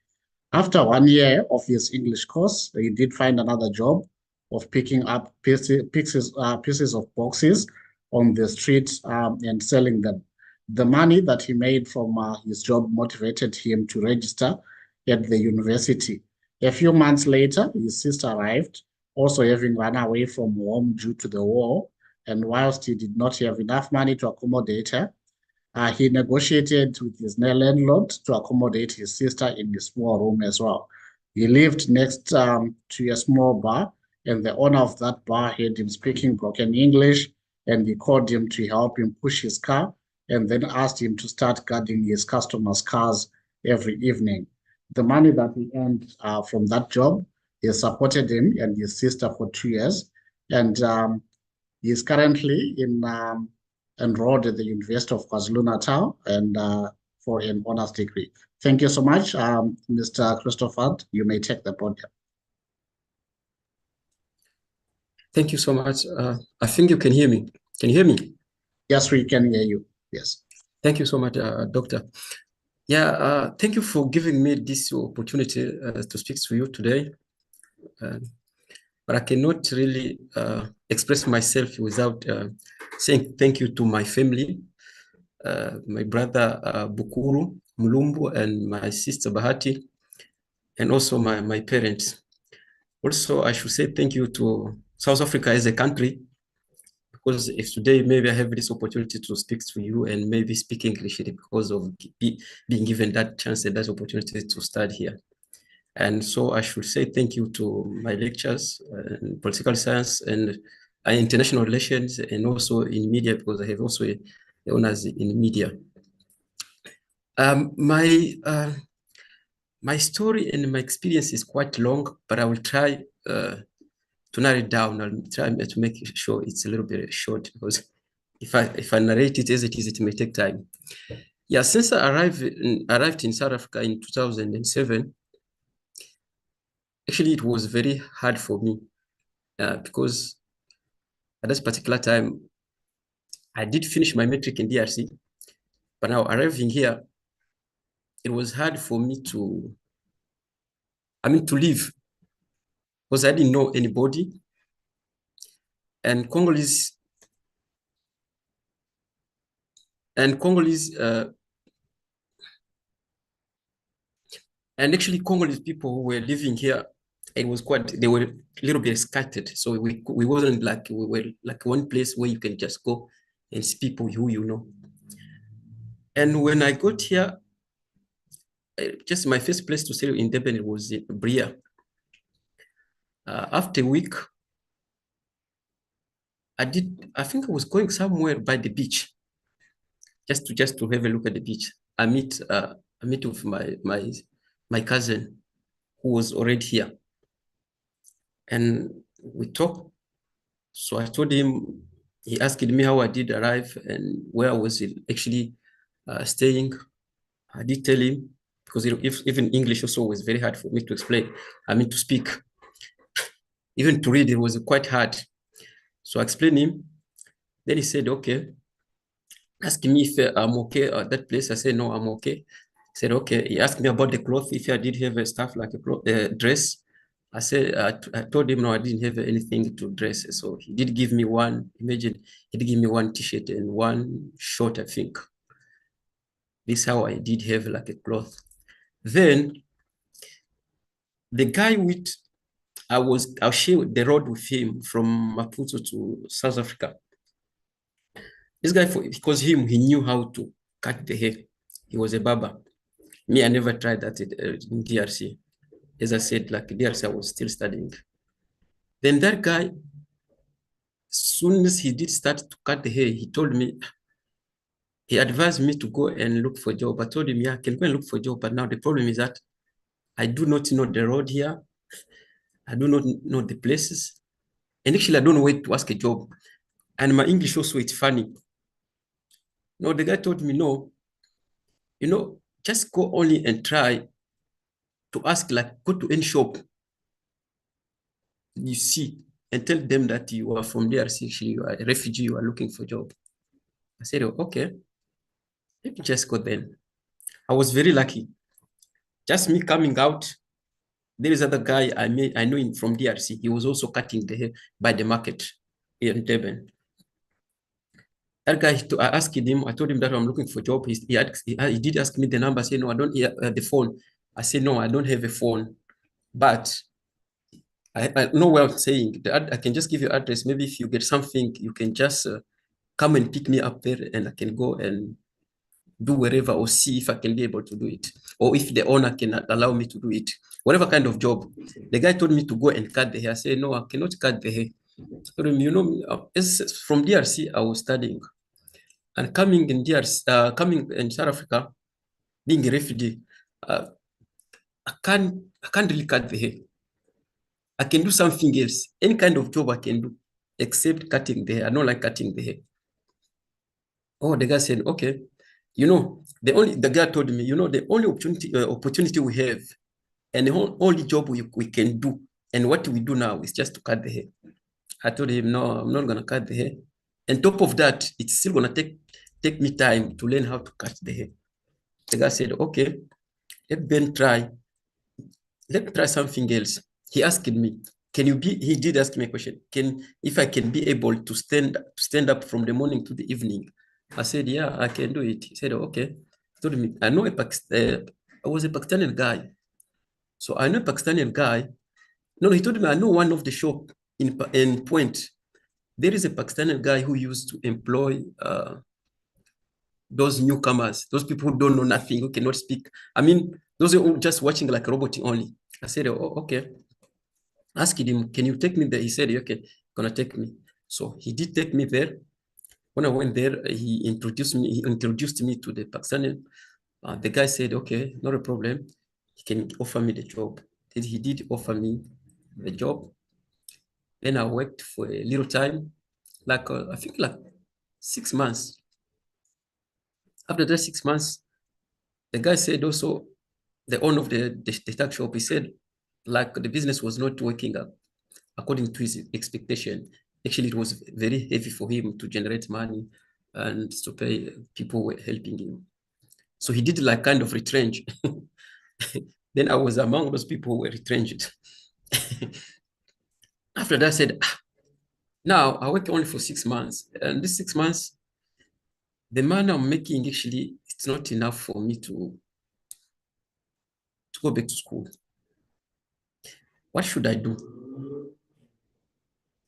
After 1 year of his English course, he did find another job of picking up pieces of boxes on the street and selling them. The money that he made from his job motivated him to register at the university. A few months later, his sister arrived, also having run away from home due to the war. And whilst he did not have enough money to accommodate her, he negotiated with his landlord to accommodate his sister in the small room as well. He lived next to a small bar, and the owner of that bar heard him speaking broken English, and he called him to help him push his car, and then asked him to start guarding his customers' cars every evening. The money that he earned from that job, he supported him and his sister for 2 years, and he is currently enrolled at the University of KwaZulu-Natal and for an honors degree. Thank you so much, Mr. Christophant. You may take the podium. Thank you so much. I think you can hear me. Can you hear me? Yes, we can hear you. Yes. Thank you so much, Doctor. Yeah, thank you for giving me this opportunity to speak to you today. But I cannot really express myself without saying thank you to my family, my brother Bukuru Mulumbu and my sister Bahati, and also my parents. Also, I should say thank you to South Africa as a country, because if today maybe I have this opportunity to speak to you and maybe speak English because of being given that chance and that opportunity to study here. And so I should say thank you to my lectures in political science and international relations, and also in media, because I have also a honors in media. My story and my experience is quite long, but I will try to narrow it down. I'll try to make sure it's a little bit short, because if I narrate it as it is, it may take time. Yeah, since I arrived in South Africa in 2007, actually it was very hard for me because at this particular time, I did finish my matric in DRC, but now arriving here, it was hard for me to leave, because I didn't know anybody. And Congolese and actually Congolese people who were living here, they were a little bit scattered. So we wasn't like, we were like one place where you can just go and see people who you know. And when I got here, just my first place to settle in Durban was in Bria. After a week, I think I was going somewhere by the beach, just to have a look at the beach. I meet with my cousin who was already here, and we talked. So I told him. He asked me how I did arrive and where I was actually staying. I did tell him, because even English also was very hard for me to explain. To speak. Even to read, it was quite hard. So I explained him. Then he said, okay. Asking me if I'm okay at that place. I said, no, I'm okay. He said, okay. He asked me about the clothes, if I did have a stuff like a dress. I said, I told him, no, I didn't have anything to dress. So he did give me one, imagine, he did give me one t-shirt and one short, I think. This is how I did have like a cloth. Then the guy I'll share the road with him from Maputo to South Africa. This guy, because he knew how to cut the hair. He was a barber. Me, I never tried that in DRC. As I said, like DRC, I was still studying. Then that guy, as soon as he did start to cut the hair, he told me, he advised me to go and look for a job. I told him, yeah, I can go and look for a job. But now the problem is that I do not know the road here. I do not know the places. And actually, I don't know where to ask a job. And my English also, it's funny. No, the guy told me, no, just go only and try to ask, like, go to any shop you see and tell them that you are from DRC, actually, you are a refugee, you are looking for a job. I said, oh, okay, let me just go then. I was very lucky. Just me coming out, there is other guy I know him from DRC. He was also cutting the hair by the market here in Durban. That guy, I asked him, I told him that I'm looking for a job. He did ask me the number. I said, no, I don't have the phone. I said, no, I don't have a phone. But I know what I'm saying. I can just give you address. Maybe if you get something, you can just come and pick me up there, and I can go and do wherever, or see if I can be able to do it. Or if the owner can allow me to do it. Whatever kind of job. The guy told me to go and cut the hair. I said, no, I cannot cut the hair. I told him, from DRC, I was studying. And coming in South Africa, being a refugee, I can't really cut the hair. I can do something else. Any kind of job I can do, except cutting the hair. I don't like cutting the hair. Oh, the guy said, okay. The guy told me, the only opportunity we have, and the only job we can do, and what we do now is just to cut the hair. I told him, no, I'm not gonna cut the hair. And top of that, it's still gonna take me time to learn how to cut the hair. The guy said, okay, let me try something else. He asked me, he did ask me a question, if I can be able to stand up from the morning to the evening. I said, yeah, I can do it. He said, okay. He told me, I was a Pakistani guy. So I know a Pakistani guy. No, he told me I know one of the shop in Point. There is a Pakistani guy who used to employ those newcomers, those people who don't know nothing, who cannot speak. I mean, those are just watching like roboting only. I said, oh, okay. Asked him, can you take me there? He said, okay, gonna take me. So he did take me there. When I went there, he introduced me to the Pakistani. The guy said, okay, not a problem. He can offer me the job. He did offer me the job. Then I worked for a little time, like I think like 6 months. After that 6 months, the guy said also, the owner of the tuck shop, he said, like the business was not working up according to his expectation. Actually, it was very heavy for him to generate money and to pay people who were helping him. So he did like kind of retrench. Then I was among those people who were retrenched. After that, I said, now I work only for 6 months. And this 6 months, the money I'm making, actually, it's not enough for me to go back to school. What should I do?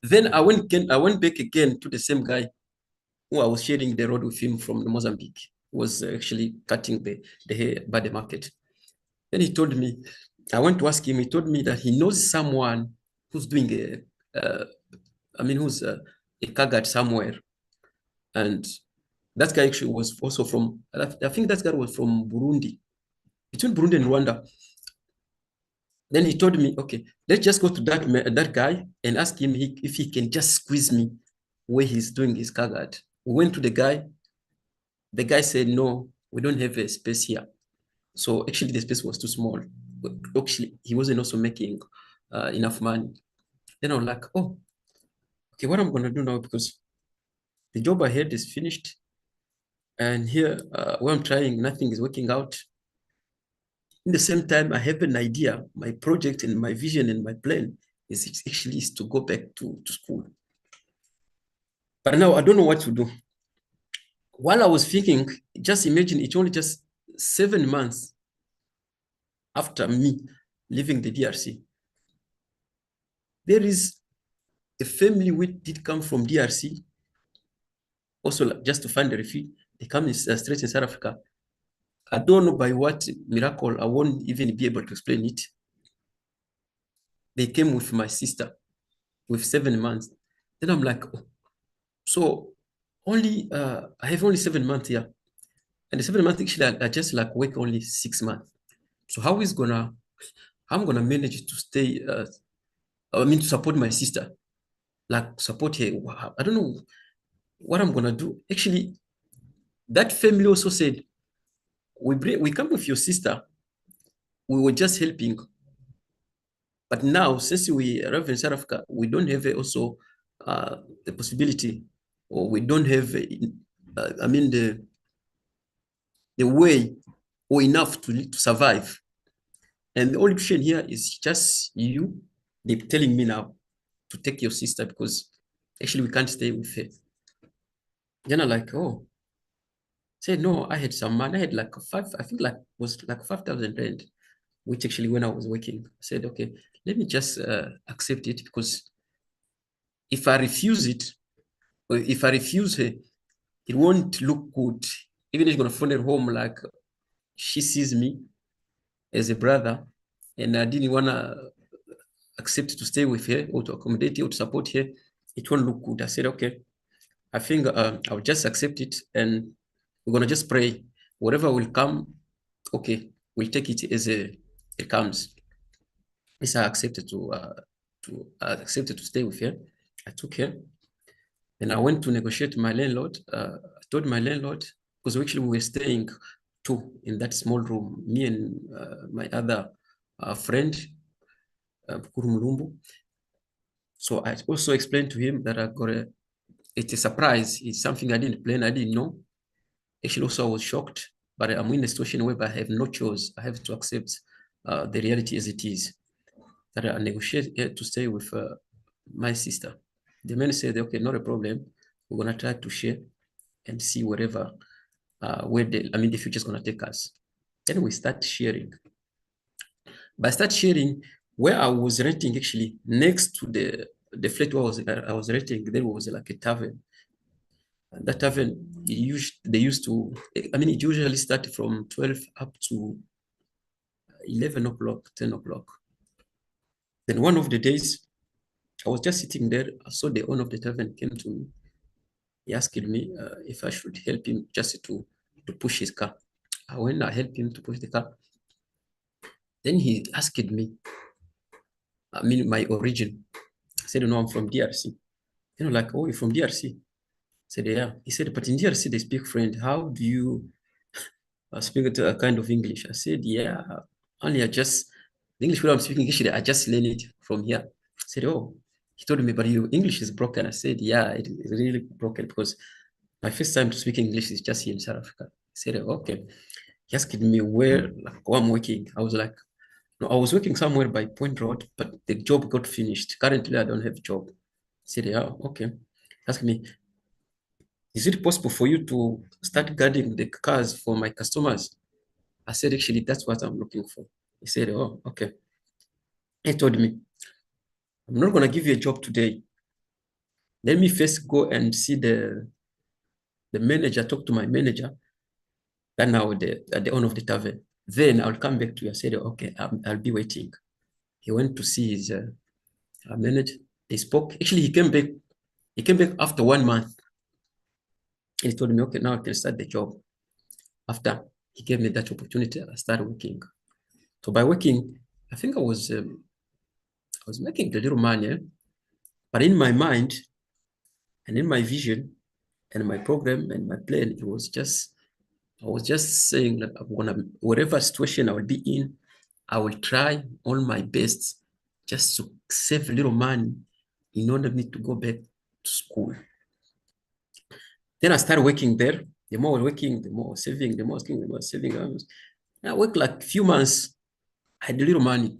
Then I went back again to the same guy who I was sharing the road with him from Mozambique. He was actually cutting the hair by the market. Then he told me, I went to ask him, he told me that he knows someone who's doing who's a Kagat somewhere. And that guy actually was also from, I think that guy was from Burundi, between Burundi and Rwanda. Then he told me, okay, let's just go to that guy and ask him if he can just squeeze me where he's doing his Kagat. We went to the guy. The guy said, no, we don't have a space here. So actually the space was too small. But actually, he wasn't also making enough money. Then I was like, oh, okay, what I'm gonna do now, because the job I had is finished. And here, where I'm trying, nothing is working out. In the same time, I have an idea. My project and my vision and my plan is to go back to school. But now I don't know what to do. While I was thinking, just imagine it's only just 7 months after me leaving the DRC. There is a family which did come from DRC, also just to find a refugee. They come straight in South Africa. I don't know by what miracle, I won't even be able to explain it. They came with my sister with 7 months. Then I'm like, oh, so only I have only 7 months here. And the 7 months actually I just like work only 6 months. So how I'm gonna manage to stay to support my sister, like support her. I don't know what I'm gonna do. Actually, that family also said, we come with your sister, we were just helping. But now, since we arrive in South Africa, we don't have also the possibility, or we don't have, the way or enough to survive. And the only option here is just you. They're telling me now to take your sister because actually we can't stay with her. Then I'm like, oh. Said, no, I had some money. I had like was like 5,000 rand, which actually when I was working, I said, okay, let me just accept it, because if I refuse it, or if I refuse her, it won't look good. Even if she's gonna phone her home, like she sees me as a brother, and I didn't wanna accept to stay with her or to accommodate her or to support her, it won't look good. I said, okay, I think I'll just accept it, and we're gonna just pray. Whatever will come, okay, we'll take it as it comes. Yes, I accepted to stay with her. I took her, and I went to negotiate with my landlord. I told my landlord, because actually we were staying two in that small room, me and my other friend, Kurumulumbu. So I also explained to him that it's a surprise. It's something I didn't plan. I didn't know. Actually, also I was shocked, but I'm in a situation where I have no choice. I have to accept the reality as it is. That I negotiate to stay with my sister. The man said, okay, not a problem. We're gonna try to share and see whatever, where the future is gonna take us. Then we start sharing. But I started sharing where I was renting, actually next to the flat where I was renting, there was like a tavern. And that tavern, they used to, I mean, it usually started from 12 up to 11 o'clock, 10 o'clock. Then one of the days, I was just sitting there. I saw the owner of the tavern came to me. He asked me if I should help him just to push his car. When I helped him to push the car, then he asked me, I mean, my origin. I said, no, I'm from DRC. You know, like, oh, you're from DRC? I said, yeah. He said, but in DRC, they speak French. How do you speak a kind of English? I said, yeah, only the English where I'm speaking English, I just learned it from here. I said, oh, he told me, but your English is broken. I said, yeah, it is really broken because my first time to speak English is just here in South Africa. I said, okay. He asked me where I'm working. I was like, no, I was working somewhere by Point Road, but the job got finished. Currently, I don't have a job. I said, yeah, okay. Ask me, is it possible for you to start guarding the cars for my customers? I said, actually, that's what I'm looking for. He said, oh, okay. He told me, I'm not going to give you a job today. Let me first go and see the manager, talk to my manager, then now the owner of the tavern. Then I'll come back to you. I said, okay, I'll be waiting. He went to see his manager. They spoke. Actually, he came back. He came back after 1 month. And he told me, okay, now I can start the job. After he gave me that opportunity, I started working. So by working, I think I was making a little money, but in my mind and in my vision and my program and my plan, I was just saying that whatever situation I will be in, I will try all my best just to save a little money in order for me to go back to school. Then I started working there. The more I was working, the more I was saving, the more I was saving. I worked like a few months. I had a little money.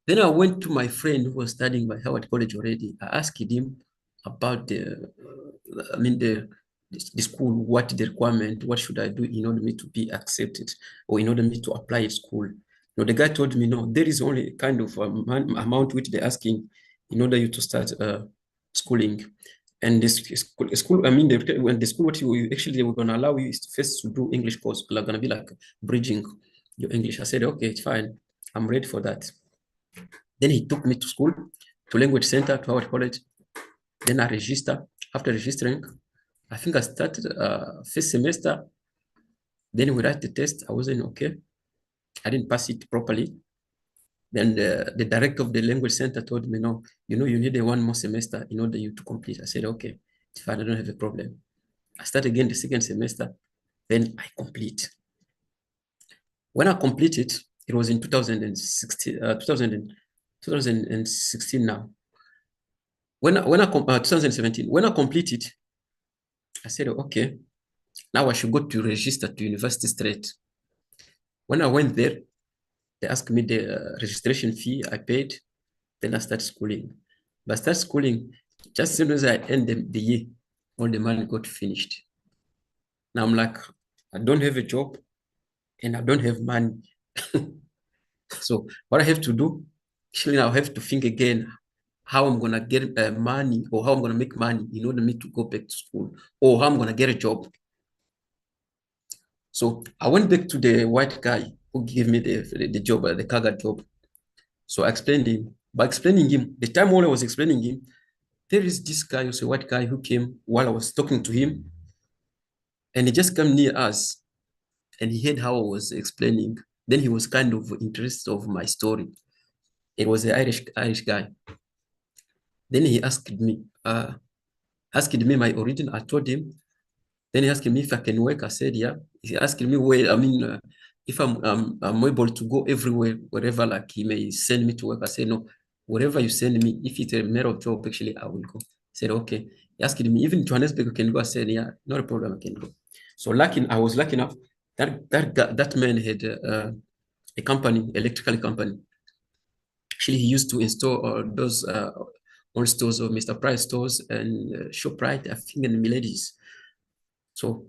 Then I went to my friend who was studying by Howard College already. I asked him about the school, what the requirement, what should I do in order for me to be accepted or in order for me to apply at school. You know, the guy told me, no, there is only kind of amount which they're asking in order you to start schooling. And this school, I mean, when the school, what you actually were going to allow you is first to do English course, like going to be like bridging your English. I said, okay, it's fine. I'm ready for that. Then he took me to school, to language center, to Howard College. Then I registered. After registering, I think I started first semester. Then we write the test. I wasn't okay. I didn't pass it properly. Then the director of the language center told me, no, you need 1 more semester in order you to complete. I said, okay, it's fine, I don't have a problem. I start again the second semester, then I complete. When I completed, it was in 2016 now. 2017, when I completed, I said, okay, now I should go to register to university straight. When I went there, they asked me the registration fee I paid. Then I started schooling. But I started schooling, just as soon as I end the year, all the money got finished. Now I'm like, I don't have a job and I don't have money. So what I have to do, actually now I have to think again how I'm going to get money or how I'm going to make money in order for me to go back to school or how I'm going to get a job. So I went back to the white guy who gave me the job, the Kaga job. So I explained him. By explaining him, the time while I was explaining him, there is this guy, who's a white guy, who came while I was talking to him, and he just came near us, and he heard how I was explaining. Then he was kind of interested of my story. It was an Irish guy. Then he asked me my origin. I told him. Then he asked me if I can work. I said, yeah. He asked me where, if I'm able to go everywhere, wherever like he may send me to work. I said, no, wherever you send me, if it's a matter of job, actually, I will go. He said, okay. He asked me, even Johannesburg, can go. I said, yeah, not a problem, I can go. So I was lucky enough that man had a company, electrical company. Actually, he used to install those all stores of Mr. Price stores and ShopRite, I think, and Miladys. So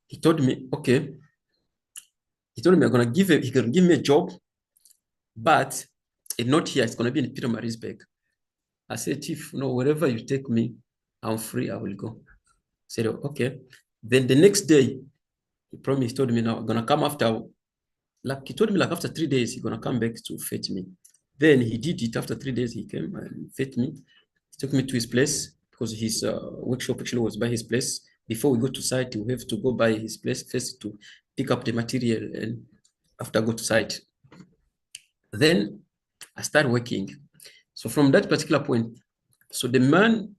he told me, okay. He told me he could give me a job, but not here, it's gonna be in Pietermaritzburg. I said, Chief, no, wherever you take me, I'm free, I will go. I said, okay. Then the next day, he promised, told me, no, I'm gonna come after, like he told me like after 3 days, he's gonna come back to fetch me. Then he did it. After 3 days, he came and fetched me. He took me to his place because his workshop actually was by his place. Before we go to site, we have to go by his place first to pick up the material and after go to site. Then I started working. So from that particular point, so the man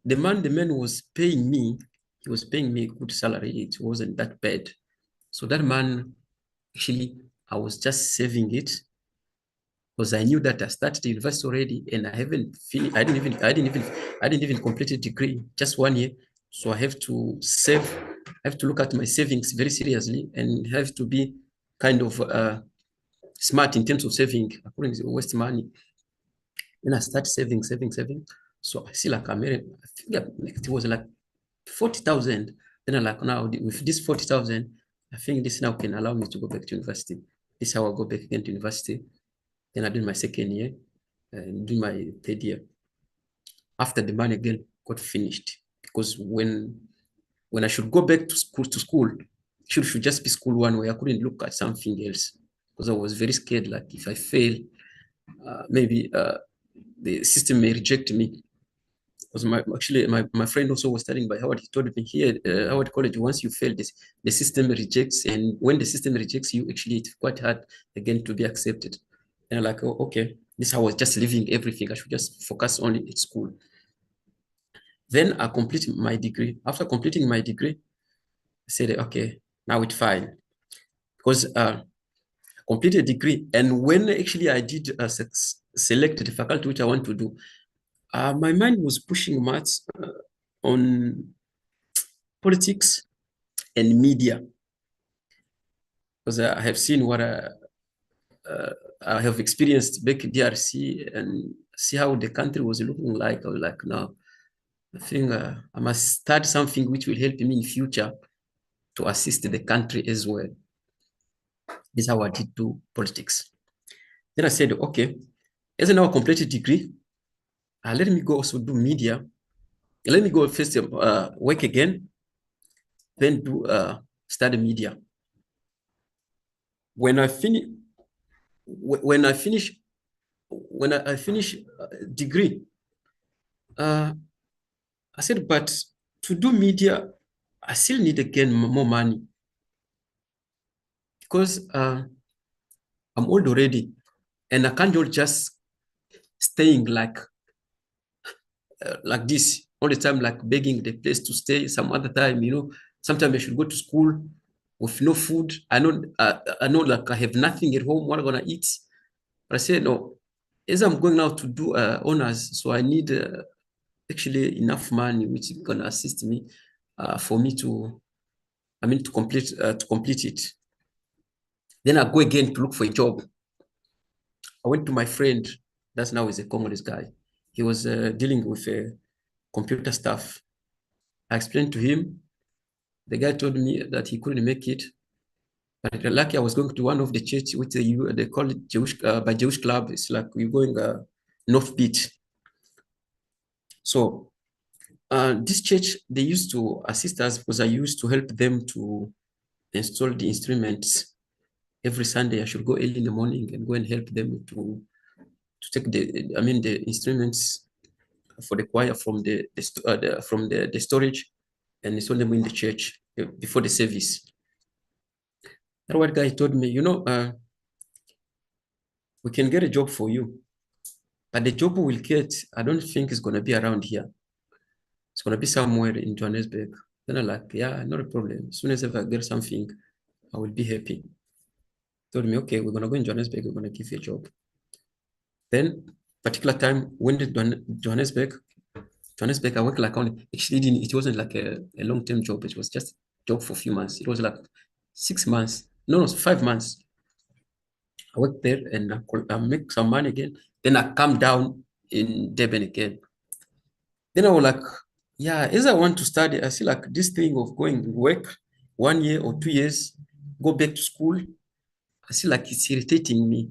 was paying me, he was paying me a good salary. It wasn't that bad. So that man, actually, I was just saving it because I knew that I started university already and I haven't finished. I didn't even complete a degree, just 1 year. So I have to save. I have to look at my savings very seriously and have to be kind of smart in terms of saving. I couldn't waste money. Then I started saving. So I see like I made it. I think it was like 40,000. Then I'm like, now with this 40,000, I think this now can allow me to go back to university. This is how I go back again to university. Then I did my second year and do my third year. After the money again got finished, because when I should go back to school, it should just be school one way. I couldn't look at something else because I was very scared. Like if I fail, maybe the system may reject me. Because my friend also was studying by Howard. He told me here, Howard College, once you fail this, the system rejects, and when the system rejects you, actually it's quite hard again to be accepted. And I'm like, oh, okay, this I was just leaving everything. I should just focus only at school. Then I completed my degree. After completing my degree, I said, okay, now it's fine. Because I completed a degree, and when actually I did select the faculty which I want to do, my mind was pushing maths on politics and media, because I have seen what I have experienced back in DRC and see how the country was looking like. I was like, no, I think I must start something which will help me in future to assist the country as well. This is how I did do politics. Then I said, okay, as I now completed degree, let me go also do media. Let me go first work again, then do study media. When I finish degree, I said, but to do media, I still need again more money because I'm old already, and I can't just staying like this all the time, like begging the place to stay. Some other time, sometimes I should go to school with no food. I know like I have nothing at home. What am I gonna eat? But I said, no, as I'm going now to do honors, so I need actually enough money which is gonna assist me for me to complete it. Then I go again to look for a job. I went to my friend, that's now is a Congolese guy. He was dealing with computer stuff. I explained to him. The guy told me that he couldn't make it. But lucky I was going to one of the church, which they call it Jewish, by Jewish club. It's like we're going North Beach. So this church, they used to assist us because I used to help them to install the instruments. Every Sunday, I should go early in the morning and go and help them to take the instruments for the choir from the storage and install them in the church before the service. That white guy told me, we can get a job for you, but the job we'll get, I don't think it's going to be around here. It's going to be somewhere in Johannesburg. Then I'm like, yeah, not a problem. As soon as I get something, I will be happy. Told me, okay, we're going to go in Johannesburg. We're going to give you a job. Then, particular time, when did Johannesburg, I worked like only, actually, it wasn't like a long-term job. It was just a job for a few months. It was like 6 months. No, 5 months. I worked there and I make some money again. Then I come down in Durban again. Then I was like, yeah, as I want to study, I see like this thing of going to work 1 year or 2 years, go back to school. I see like it's irritating me.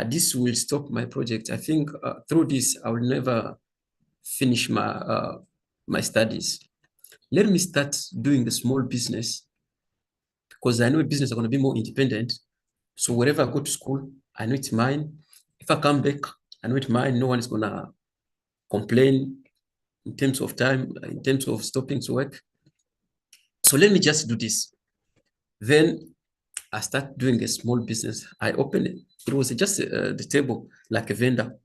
this will stop my project. I think through this, I will never finish my my studies. Let me start doing the small business, because I know business are going to be more independent. So wherever I go to school, I know it's mine. If I come back, I know it's mine. No one is going to complain in terms of time, in terms of stopping to work. So let me just do this. Then I start doing a small business. I opened it. It was just the table, like a vendor,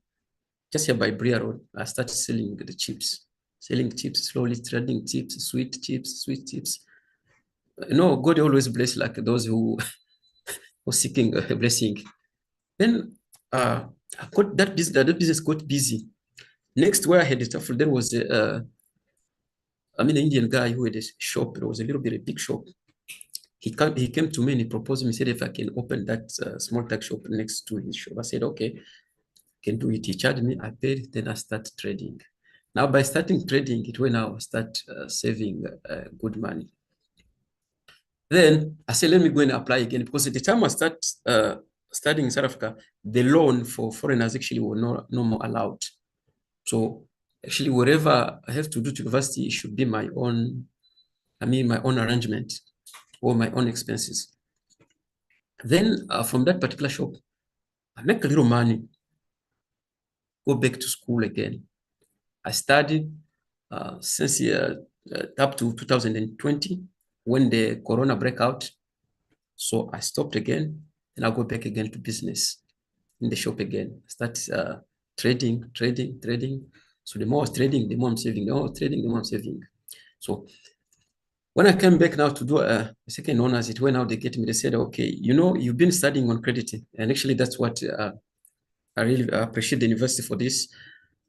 just here by Bria Road. I started selling the chips, slowly, trading chips, sweet chips. God always bless like those who are seeking a blessing. Then I got that business got busy. Next, where I had the stuff, there was an Indian guy who had a shop. It was a little bit a big shop. He came to me and he proposed me, said if I can open that small tech shop next to his shop. I said, okay, can do it. He charged me, I paid, then I start trading. Now, by starting trading, it when I start saving good money. Then I said, let me go and apply again, because at the time I start studying in South Africa, the loan for foreigners actually were no more allowed. So actually, whatever I have to do to university, it should be my own, my own arrangement or my own expenses. Then from that particular shop, I make a little money, go back to school again. I studied since up to 2020 when the corona break out. So I stopped again and I go back again to business in the shop again. Start trading. So the more I was trading, the more I'm saving. The more I was trading, the more I'm saving. So when I came back now to do a second honors, it went out, they get me, they said, okay, you've been studying on credit. And actually that's what I really appreciate the university for this.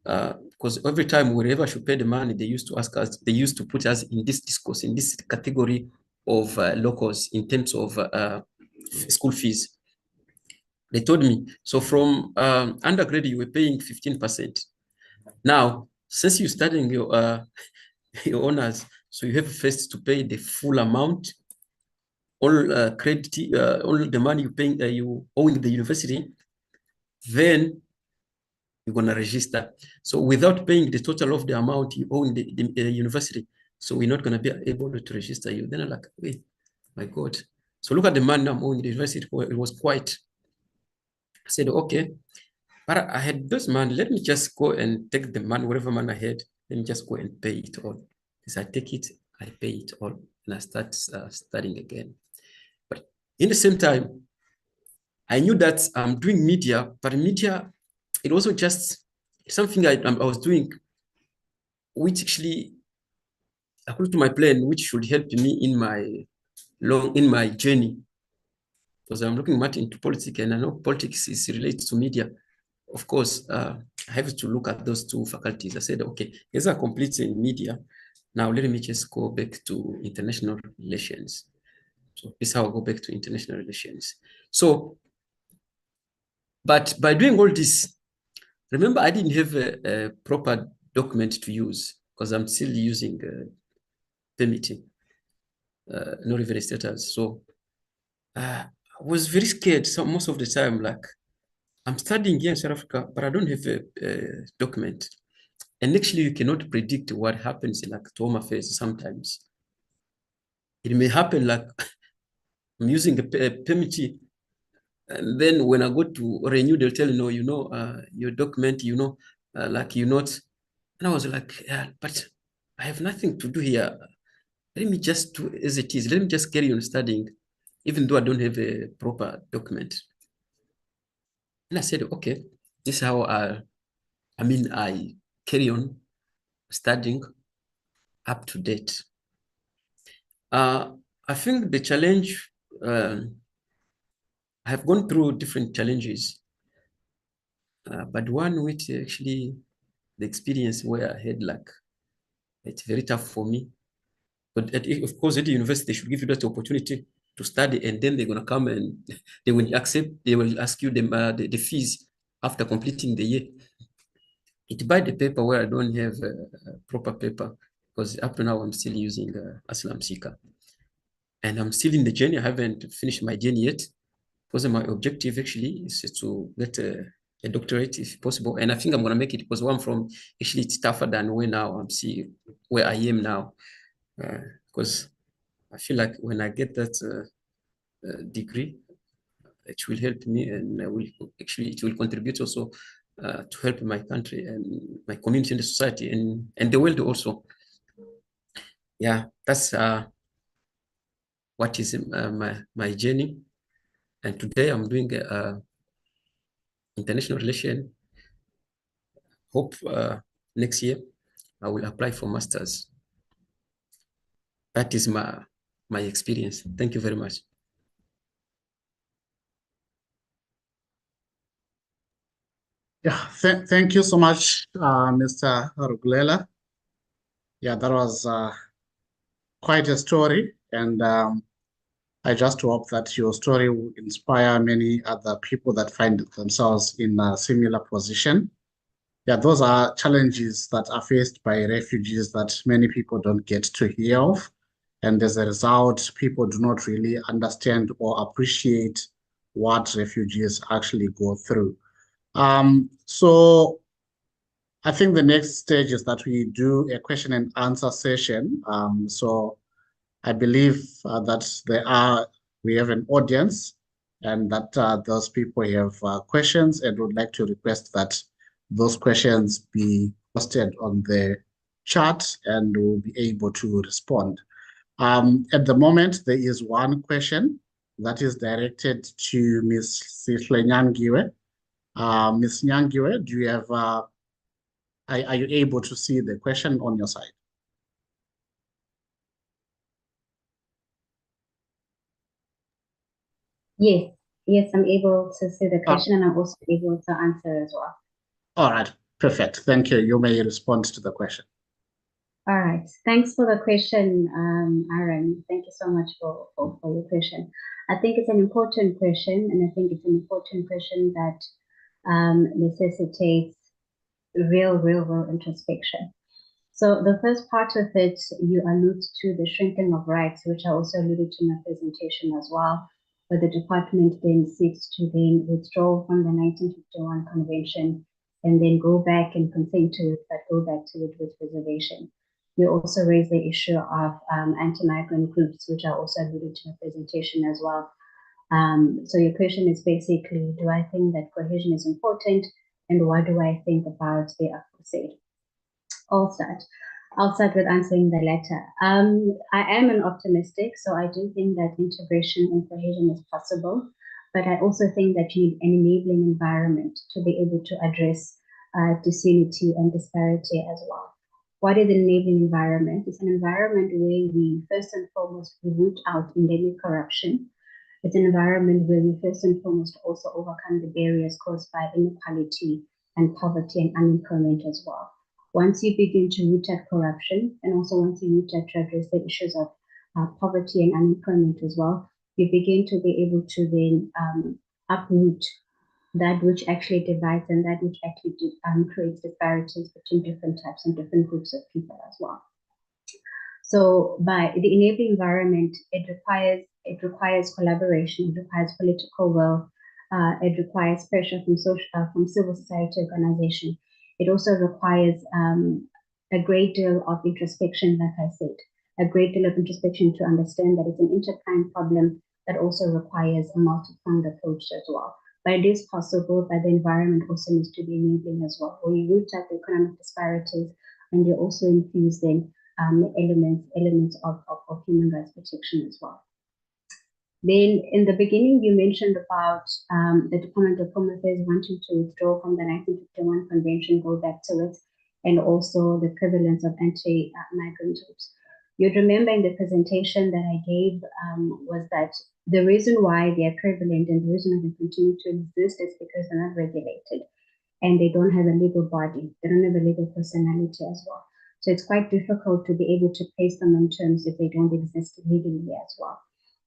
Because every time wherever I should pay the money, they used to ask us, they used to put us in this discourse, in this category of locals in terms of school fees. They told me, so from undergrad, you were paying 15%. Now, since you're studying your honors, so you have first to pay the full amount, all credit, all the money you paying, you owing the university, then you're gonna register. So without paying the total of the amount you owe in the university, so we're not gonna be able to register you. Then I'm like, wait, my God. So look at the money I'm owing the university. It was quite. I said, okay, but I had those money. Let me just go and take the money, whatever money I had. Let me just go and pay it all. As I take it, I pay it all, and I start studying again. But in the same time, I knew that I'm doing media, but media, it also just something I was doing, which actually, according to my plan, which should help me in my journey. Because I'm looking much into politics, and I know politics is related to media. Of course, I have to look at those two faculties. I said, okay, as I complete in media, now let me just go back to international relations. So this is how I go back to international relations. So, but by doing all this, remember, I didn't have a proper document to use because I'm still using permitting, no revenue status. So I was very scared. So most of the time, like I'm studying here in South Africa, but I don't have a document. And actually, you cannot predict what happens like to Home Affairs sometimes. It may happen like I'm using a permittee, and then when I go to renew, they'll tell your document, like you're not. And I was like, yeah, but I have nothing to do here. Let me just do as it is. Let me just carry on studying, even though I don't have a proper document. And I said, okay, this is how I carry on studying up to date. I think the challenge, I have gone through different challenges, but one which actually the experience where I had like, it's very tough for me. But of course, at the university, they should give you that opportunity to study, and then they're going to come and they will ask you the fees after completing the year. It by the paper where I don't have a proper paper, because up to now I'm still using Asylum Seeker. And I'm still in the journey. I haven't finished my journey yet. because my objective actually is to get a doctorate if possible, and I think I'm gonna make it because where I'm from, actually it's tougher than where I am now, because I feel like when I get that degree, it will help me, and it will contribute also to help my country and my community and the society and the world also. Yeah, that's what is my journey. And today I'm doing international relation. Hope next year I will apply for masters. That is my experience. Thank you very much. Yeah, thank you so much, Mr. Rugulela. Yeah, that was quite a story, and I just hope that your story will inspire many other people that find themselves in a similar position. Yeah, those are challenges that are faced by refugees that many people don't get to hear of. And as a result, people do not really understand or appreciate what refugees actually go through. So I think the next stage is that we do a question and answer session. So I believe that we have an audience, and that those people have questions, and would like to request that those questions be posted on the chat, and we'll be able to respond. At the moment, there is one question that is directed to Ms. Sihle Nyangiwe. Ms. Nyangiwe, do you have, are you able to see the question on your side? Yes, I'm able to see the question, and I'm also able to answer as well. All right, perfect. Thank you. You may respond to the question. All right. Thanks for the question, Aaron. Thank you so much for your question. I think it's an important question, and I think it's an important question that necessitates real introspection. So the first part of it, you allude to the shrinking of rights, which I also alluded to in my presentation as well, where the department then seeks to then withdraw from the 1951 convention and then go back and consent to it, but go back to it with reservation. You also raised the issue of anti-migrant groups, which I also alluded to in my presentation as well. So your question is basically, do I think that cohesion is important, and what do I think about the aforesaid? I'll start with answering the latter. I am an optimistic, so I do think that integration and cohesion is possible, but I also think that you need an enabling environment to be able to address disunity and disparity as well. What is an enabling environment? It's an environment where we first and foremost root out endemic corruption. It's an environment where we first and foremost also overcome the barriers caused by inequality and poverty and unemployment as well. Once you begin to root out corruption, and also once you root out to address the issues of poverty and unemployment as well, you begin to be able to then uproot that which actually divides and that which actually creates disparities between different types and different groups of people as well. So by the enabling environment, it requires collaboration, it requires political will, it requires pressure from civil society organization. It also requires a great deal of introspection, like I said, a great deal of introspection to understand that it's an intertwined problem that also requires a multi-pronged approach as well. But it is possible, but the environment also needs to be enabling as well. When you root out the economic disparities, and you also infuse then elements of human rights protection as well. Then in the beginning, you mentioned about the Department of Home Affairs wanting to withdraw from the 1951 convention, go back to it, and also the prevalence of anti-migrant groups. You'd remember in the presentation that I gave was that the reason why they are prevalent and the reason why they continue to exist is because they're not regulated and they don't have a legal body. They don't have a legal personality as well. So it's quite difficult to be able to place them on terms if they don't exist legally as well.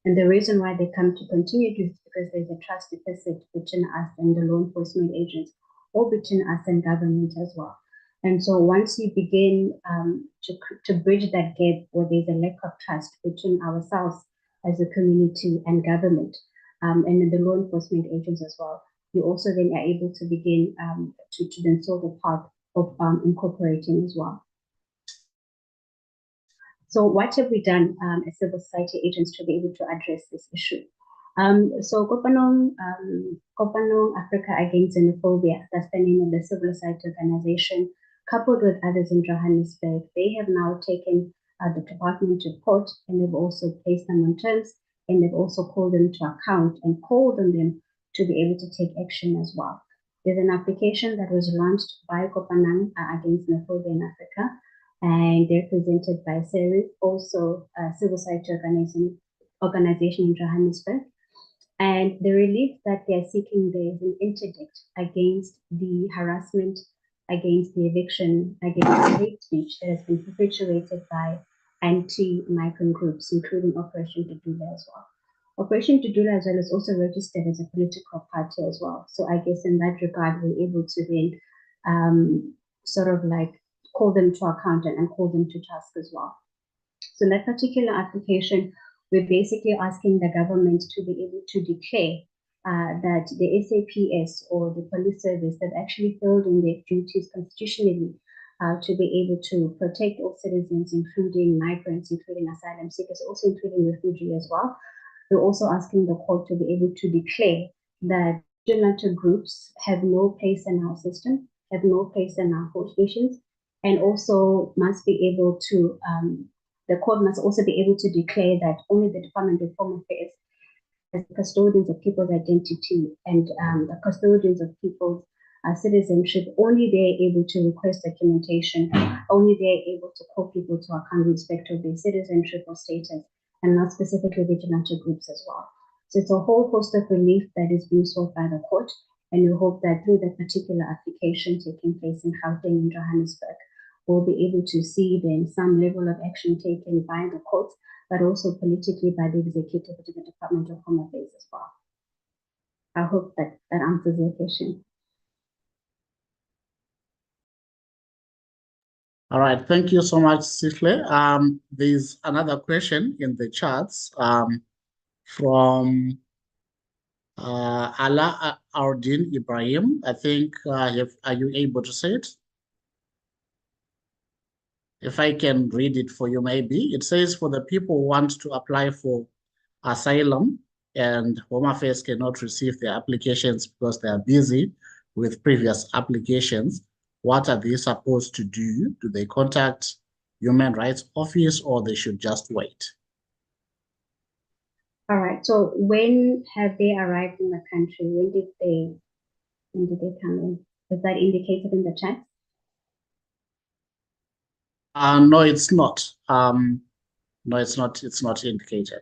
And the reason why they come to continue is because there's a trust deficit between us and the law enforcement agents, or between us and government as well. And so once you begin to bridge that gap where there's a lack of trust between ourselves as a community and government, and then the law enforcement agents as well. You also then are able to begin to then solve the path of incorporating as well. So what have we done as civil society agents to be able to address this issue? So Kopanong Africa Against Xenophobia, that's the name of the civil society organization, coupled with others in Johannesburg, they have now taken the department to court, and they've also placed them on terms, and they've also called them to account and called on them to be able to take action as well. There's an application that was launched by Kopanong Against Xenophobia in Africa, and they're presented by SERIF, also a civil society organization in Johannesburg. And the relief that they're seeking there is an interdict against the harassment, against the eviction, against the hate speech that has been perpetuated by anti-migrant groups, including Operation Tudula as well. Operation Tudula as well is also registered as a political party as well. So I guess in that regard, we're able to then sort of like call them to account and call them to task as well. So in that particular application, we're basically asking the government to be able to declare that the SAPS or the police service that actually failed in their duties constitutionally to be able to protect all citizens, including migrants, including asylum seekers, also including refugee as well. We're also asking the court to be able to declare that vigilante groups have no place in our system, have no place in our host nations, and also must be able to, the court must also be able to declare that only the Department of Home Affairs, as custodians of people's identity and the custodians of people's citizenship, only they're able to request documentation, only they're able to call people to account in respect of their citizenship or status, and not specifically vigilante groups as well. So it's a whole host of relief that is being sought by the court, and we hope that through that particular application taking place in Gauteng and Johannesburg, we'll be able to see then some level of action taken by the courts, but also politically by the executive to the Department of Home Affairs as well. I hope that answers your question. All right, thank you so much, Sifle. There's another question in the chats from Ala Ardin Ibrahim. I think, are you able to say it? If I can read it for you, maybe. It says, for the people who want to apply for asylum and Home Affairs cannot receive their applications because they are busy with previous applications, what are they supposed to do? Do they contact Human Rights Office or they should just wait? All right, so when have they arrived in the country? When did they come in? Is that indicated in the chat? No, it's not. No, it's not indicated.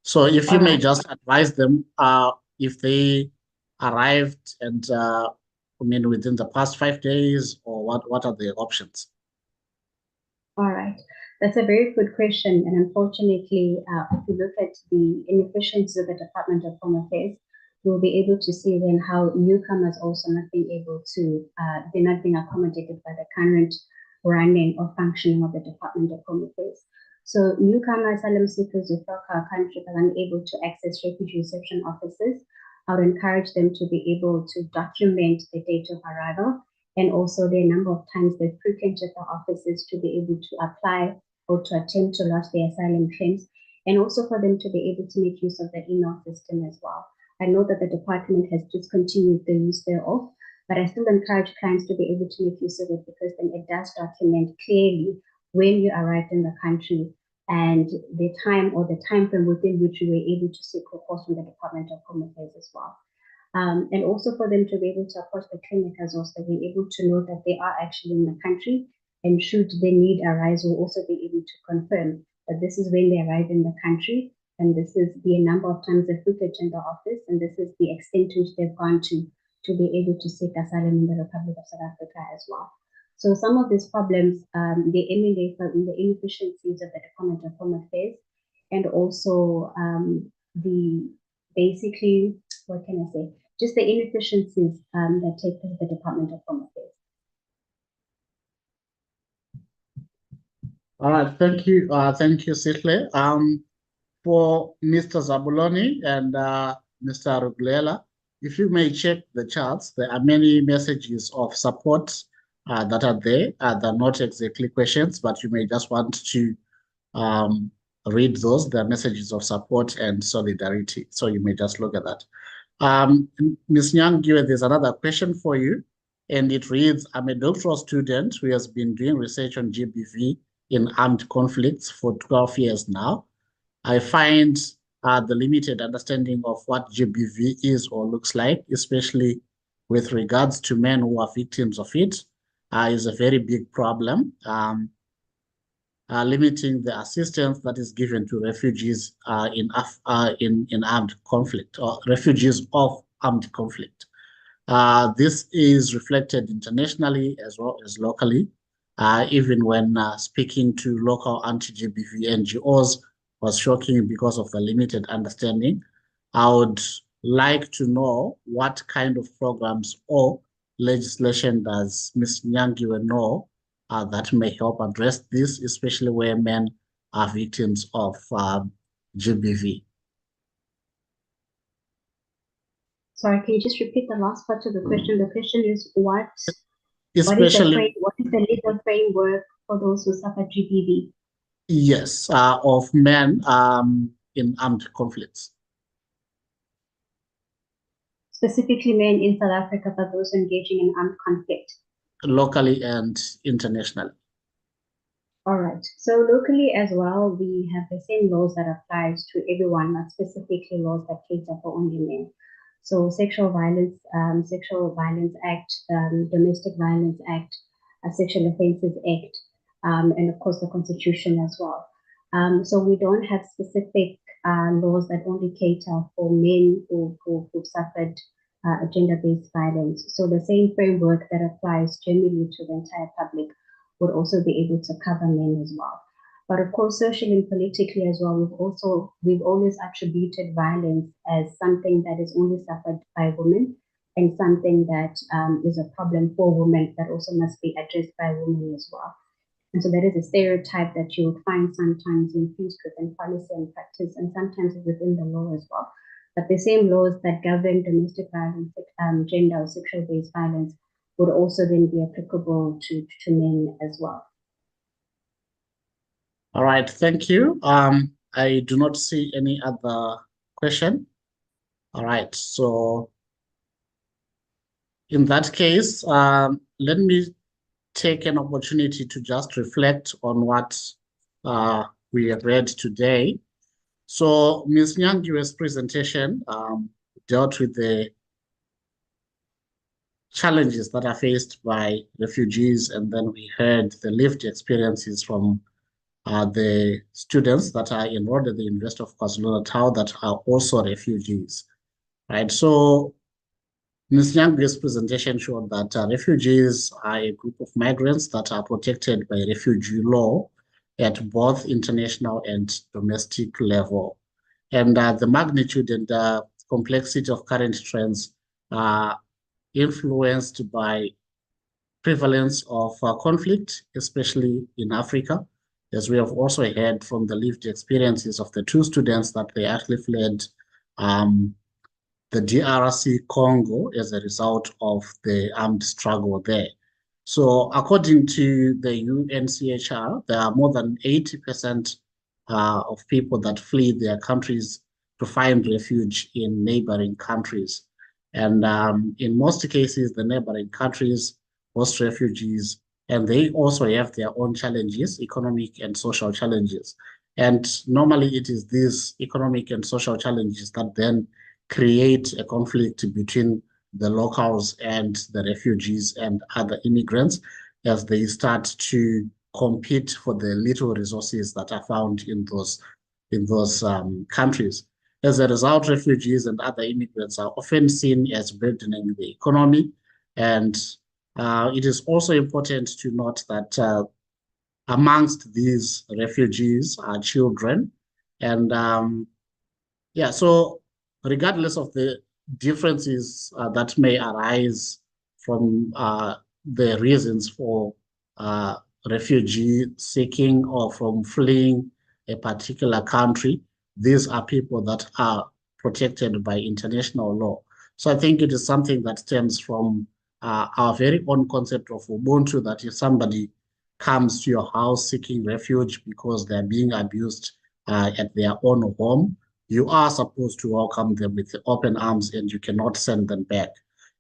So if you may just advise them if they arrived and I mean within the past 5 days, or what are the options? All right, that's a very good question. And unfortunately, if you look at the inefficiency of the Department of Home Affairs, you'll be able to see then how newcomers also not being able to, they're not being accommodated by the current running or functioning of the Department of Home Affairs. So newcomer asylum seekers who flock our country are unable to access refugee reception offices. I would encourage them to be able to document the date of arrival, and also the number of times they've frequented the offices to be able to apply or to attempt to lodge their asylum claims, and also for them to be able to make use of the email system as well. I know that the department has discontinued the use thereof, but I still encourage clients to be able to make use of it, because then it does document clearly when you arrived in the country and the time or the time frame within which you were able to seek reports from the Department of Home Affairs as well. And also for them to be able to approach the clinic as well, so they're able to know that they are actually in the country, and should the need arise, we'll also be able to confirm that this is when they arrive in the country, and this is the number of times they've frequented in the office, and this is the extent to which they've gone to be able to seek asylum in the Republic of South Africa as well. So some of these problems, they emanate from the inefficiencies of the Department of Home Affairs, and also basically, what can I say? Just the inefficiencies that take place at the Department of Home Affairs. All right, thank you, Sifle. For Mr. Zabuloni and Mr. Ruglela, if you may check the charts, there are many messages of support that are there. They're not exactly questions, but you may just want to read those. They're messages of support and solidarity. So you may just look at that. Ms. Nyangiwe, there's another question for you, and it reads, I'm a doctoral student who has been doing research on GBV in armed conflicts for 12 years now. I find the limited understanding of what GBV is or looks like, especially with regards to men who are victims of it, is a very big problem. Limiting the assistance that is given to refugees in armed conflict, or refugees of armed conflict. This is reflected internationally as well as locally. Even when speaking to local anti-GBV NGOs was shocking because of the limited understanding. I would like to know what kind of programs or legislation does Ms. Nyangiwe know that may help address this, especially where men are victims of GBV. Sorry, can you just repeat the last part of the question? The question is what Especially, what is the legal framework for those who suffer GBV? yes, of men in armed conflicts. Specifically men in South Africa, but those engaging in armed conflict. Locally and internationally. All right. So locally as well, we have the same laws that applies to everyone, not specifically laws that cater for only men. So Sexual Violence Act, Domestic Violence Act, Sexual Offences Act, and of course the Constitution as well. So we don't have specific laws that only cater for men who've suffered gender-based violence. So the same framework that applies generally to the entire public would also be able to cover men as well. But of course, socially and politically as well, we've always attributed violence as something that is only suffered by women and something that is a problem for women that also must be addressed by women as well. And so that is a stereotype that you would find sometimes infused within policy and practice, and sometimes within the law as well. But the same laws that govern domestic violence, gender or sexual-based violence would also then be applicable to men as well. All right, thank you. I do not see any other question. All right, so in that case, let me take an opportunity to just reflect on what we have read today. So Ms. Nyangiwe's presentation dealt with the challenges that are faced by refugees, and then we heard the lived experiences from the students that are enrolled at the University of KwaZulu-Natal that are also refugees, right? So Ms. Nyangiwe's presentation showed that refugees are a group of migrants that are protected by refugee law at both international and domestic level. And the magnitude and the complexity of current trends are influenced by prevalence of conflict, especially in Africa, as we have also heard from the lived experiences of the two students that they actually fled the DRC Congo as a result of the armed struggle there. So according to the UNCHR, there are more than 80% of people that flee their countries to find refuge in neighboring countries. And in most cases, the neighboring countries host refugees, and they also have their own challenges, economic and social challenges. And normally it is these economic and social challenges that then create a conflict between the locals and the refugees and other immigrants as they start to compete for the little resources that are found in those countries. As a result, refugees and other immigrants are often seen as burdening the economy. And it is also important to note that amongst these refugees are children. And yeah, so regardless of the differences that may arise from the reasons for refugee seeking or from fleeing a particular country, these are people that are protected by international law. So I think it is something that stems from our very own concept of Ubuntu, that if somebody comes to your house seeking refuge because they're being abused at their own home, you are supposed to welcome them with open arms and you cannot send them back.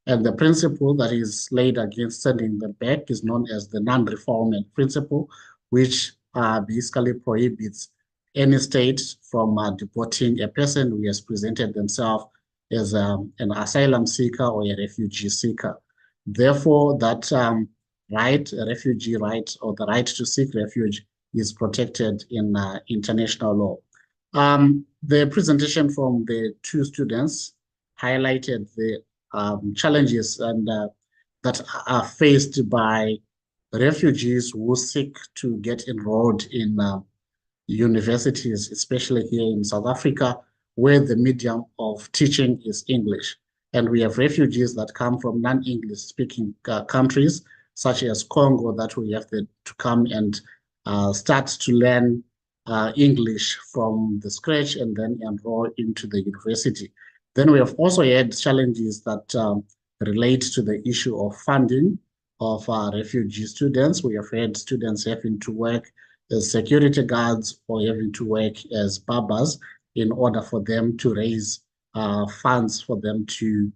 And the principle that is laid against sending them back is known as the non-refoulement principle, which basically prohibits any state from deporting a person who has presented themselves as an asylum seeker or a refugee seeker. Therefore, that right, a refugee right, or the right to seek refuge is protected in international law. The presentation from the two students highlighted the challenges and that are faced by refugees who seek to get enrolled in universities, especially here in South Africa, where the medium of teaching is English. And we have refugees that come from non-English speaking countries, such as Congo, that we have to come and start to learn English from the scratch and then enroll into the university. Then we have also had challenges that relate to the issue of funding of refugee students. We have had students having to work as security guards or having to work as barbers in order for them to raise funds for them to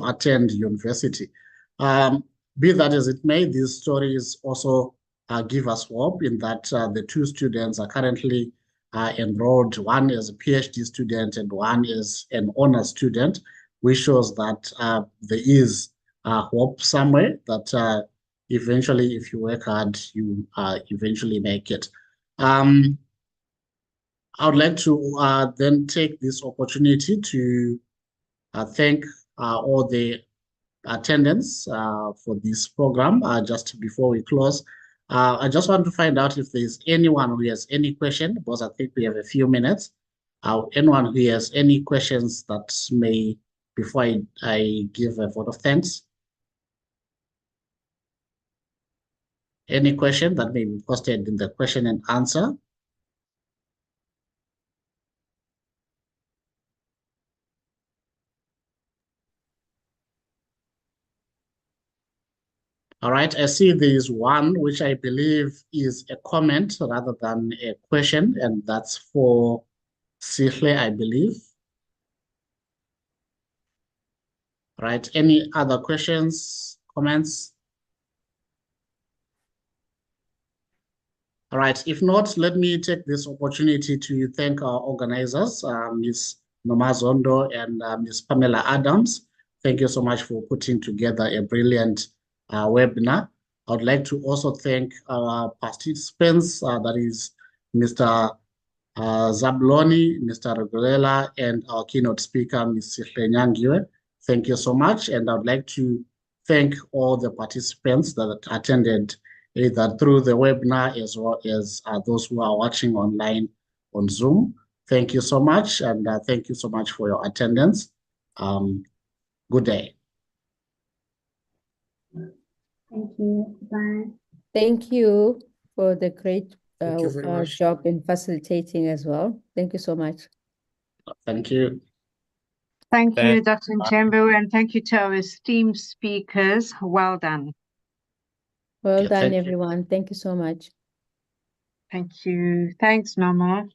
attend university. Be that as it may, these stories also give us hope in that the two students are currently enrolled, one as a PhD student and one is an honor student, which shows that there is hope somewhere, that eventually, if you work hard, you eventually make it. I would like to then take this opportunity to thank all the attendants for this program. Just before we close, I just want to find out if there's anyone who has any question, because I think we have a few minutes. Anyone who has any questions that may, before I give a vote of thanks. Any question that may be posted in the question and answer? All right, I see there is one which I believe is a comment rather than a question, and that's for Sihle, I believe. All right, any other questions, comments? All right, if not, let me take this opportunity to thank our organizers, Ms. Nomazondo and Ms. Pamela Adams. Thank you so much for putting together a brilliant webinar. I would like to also thank our participants, that is Mr. Zabloni, Mr. Regulela, and our keynote speaker, Ms. Sihle Nyangiwe. Thank you so much. And I would like to thank all the participants that attended either through the webinar as well as those who are watching online on Zoom. Thank you so much, and thank you so much for your attendance. Good day. Thank you. Bye. Thank you for the great Thank you very much. job in facilitating as well. Thank you so much. Thank you. Thank you, Dr. Nchembu, and thank you to our esteemed speakers. Well done. Well Yeah, done, thank you. everyone. Thank you so much. Thank you. Thanks, Mama.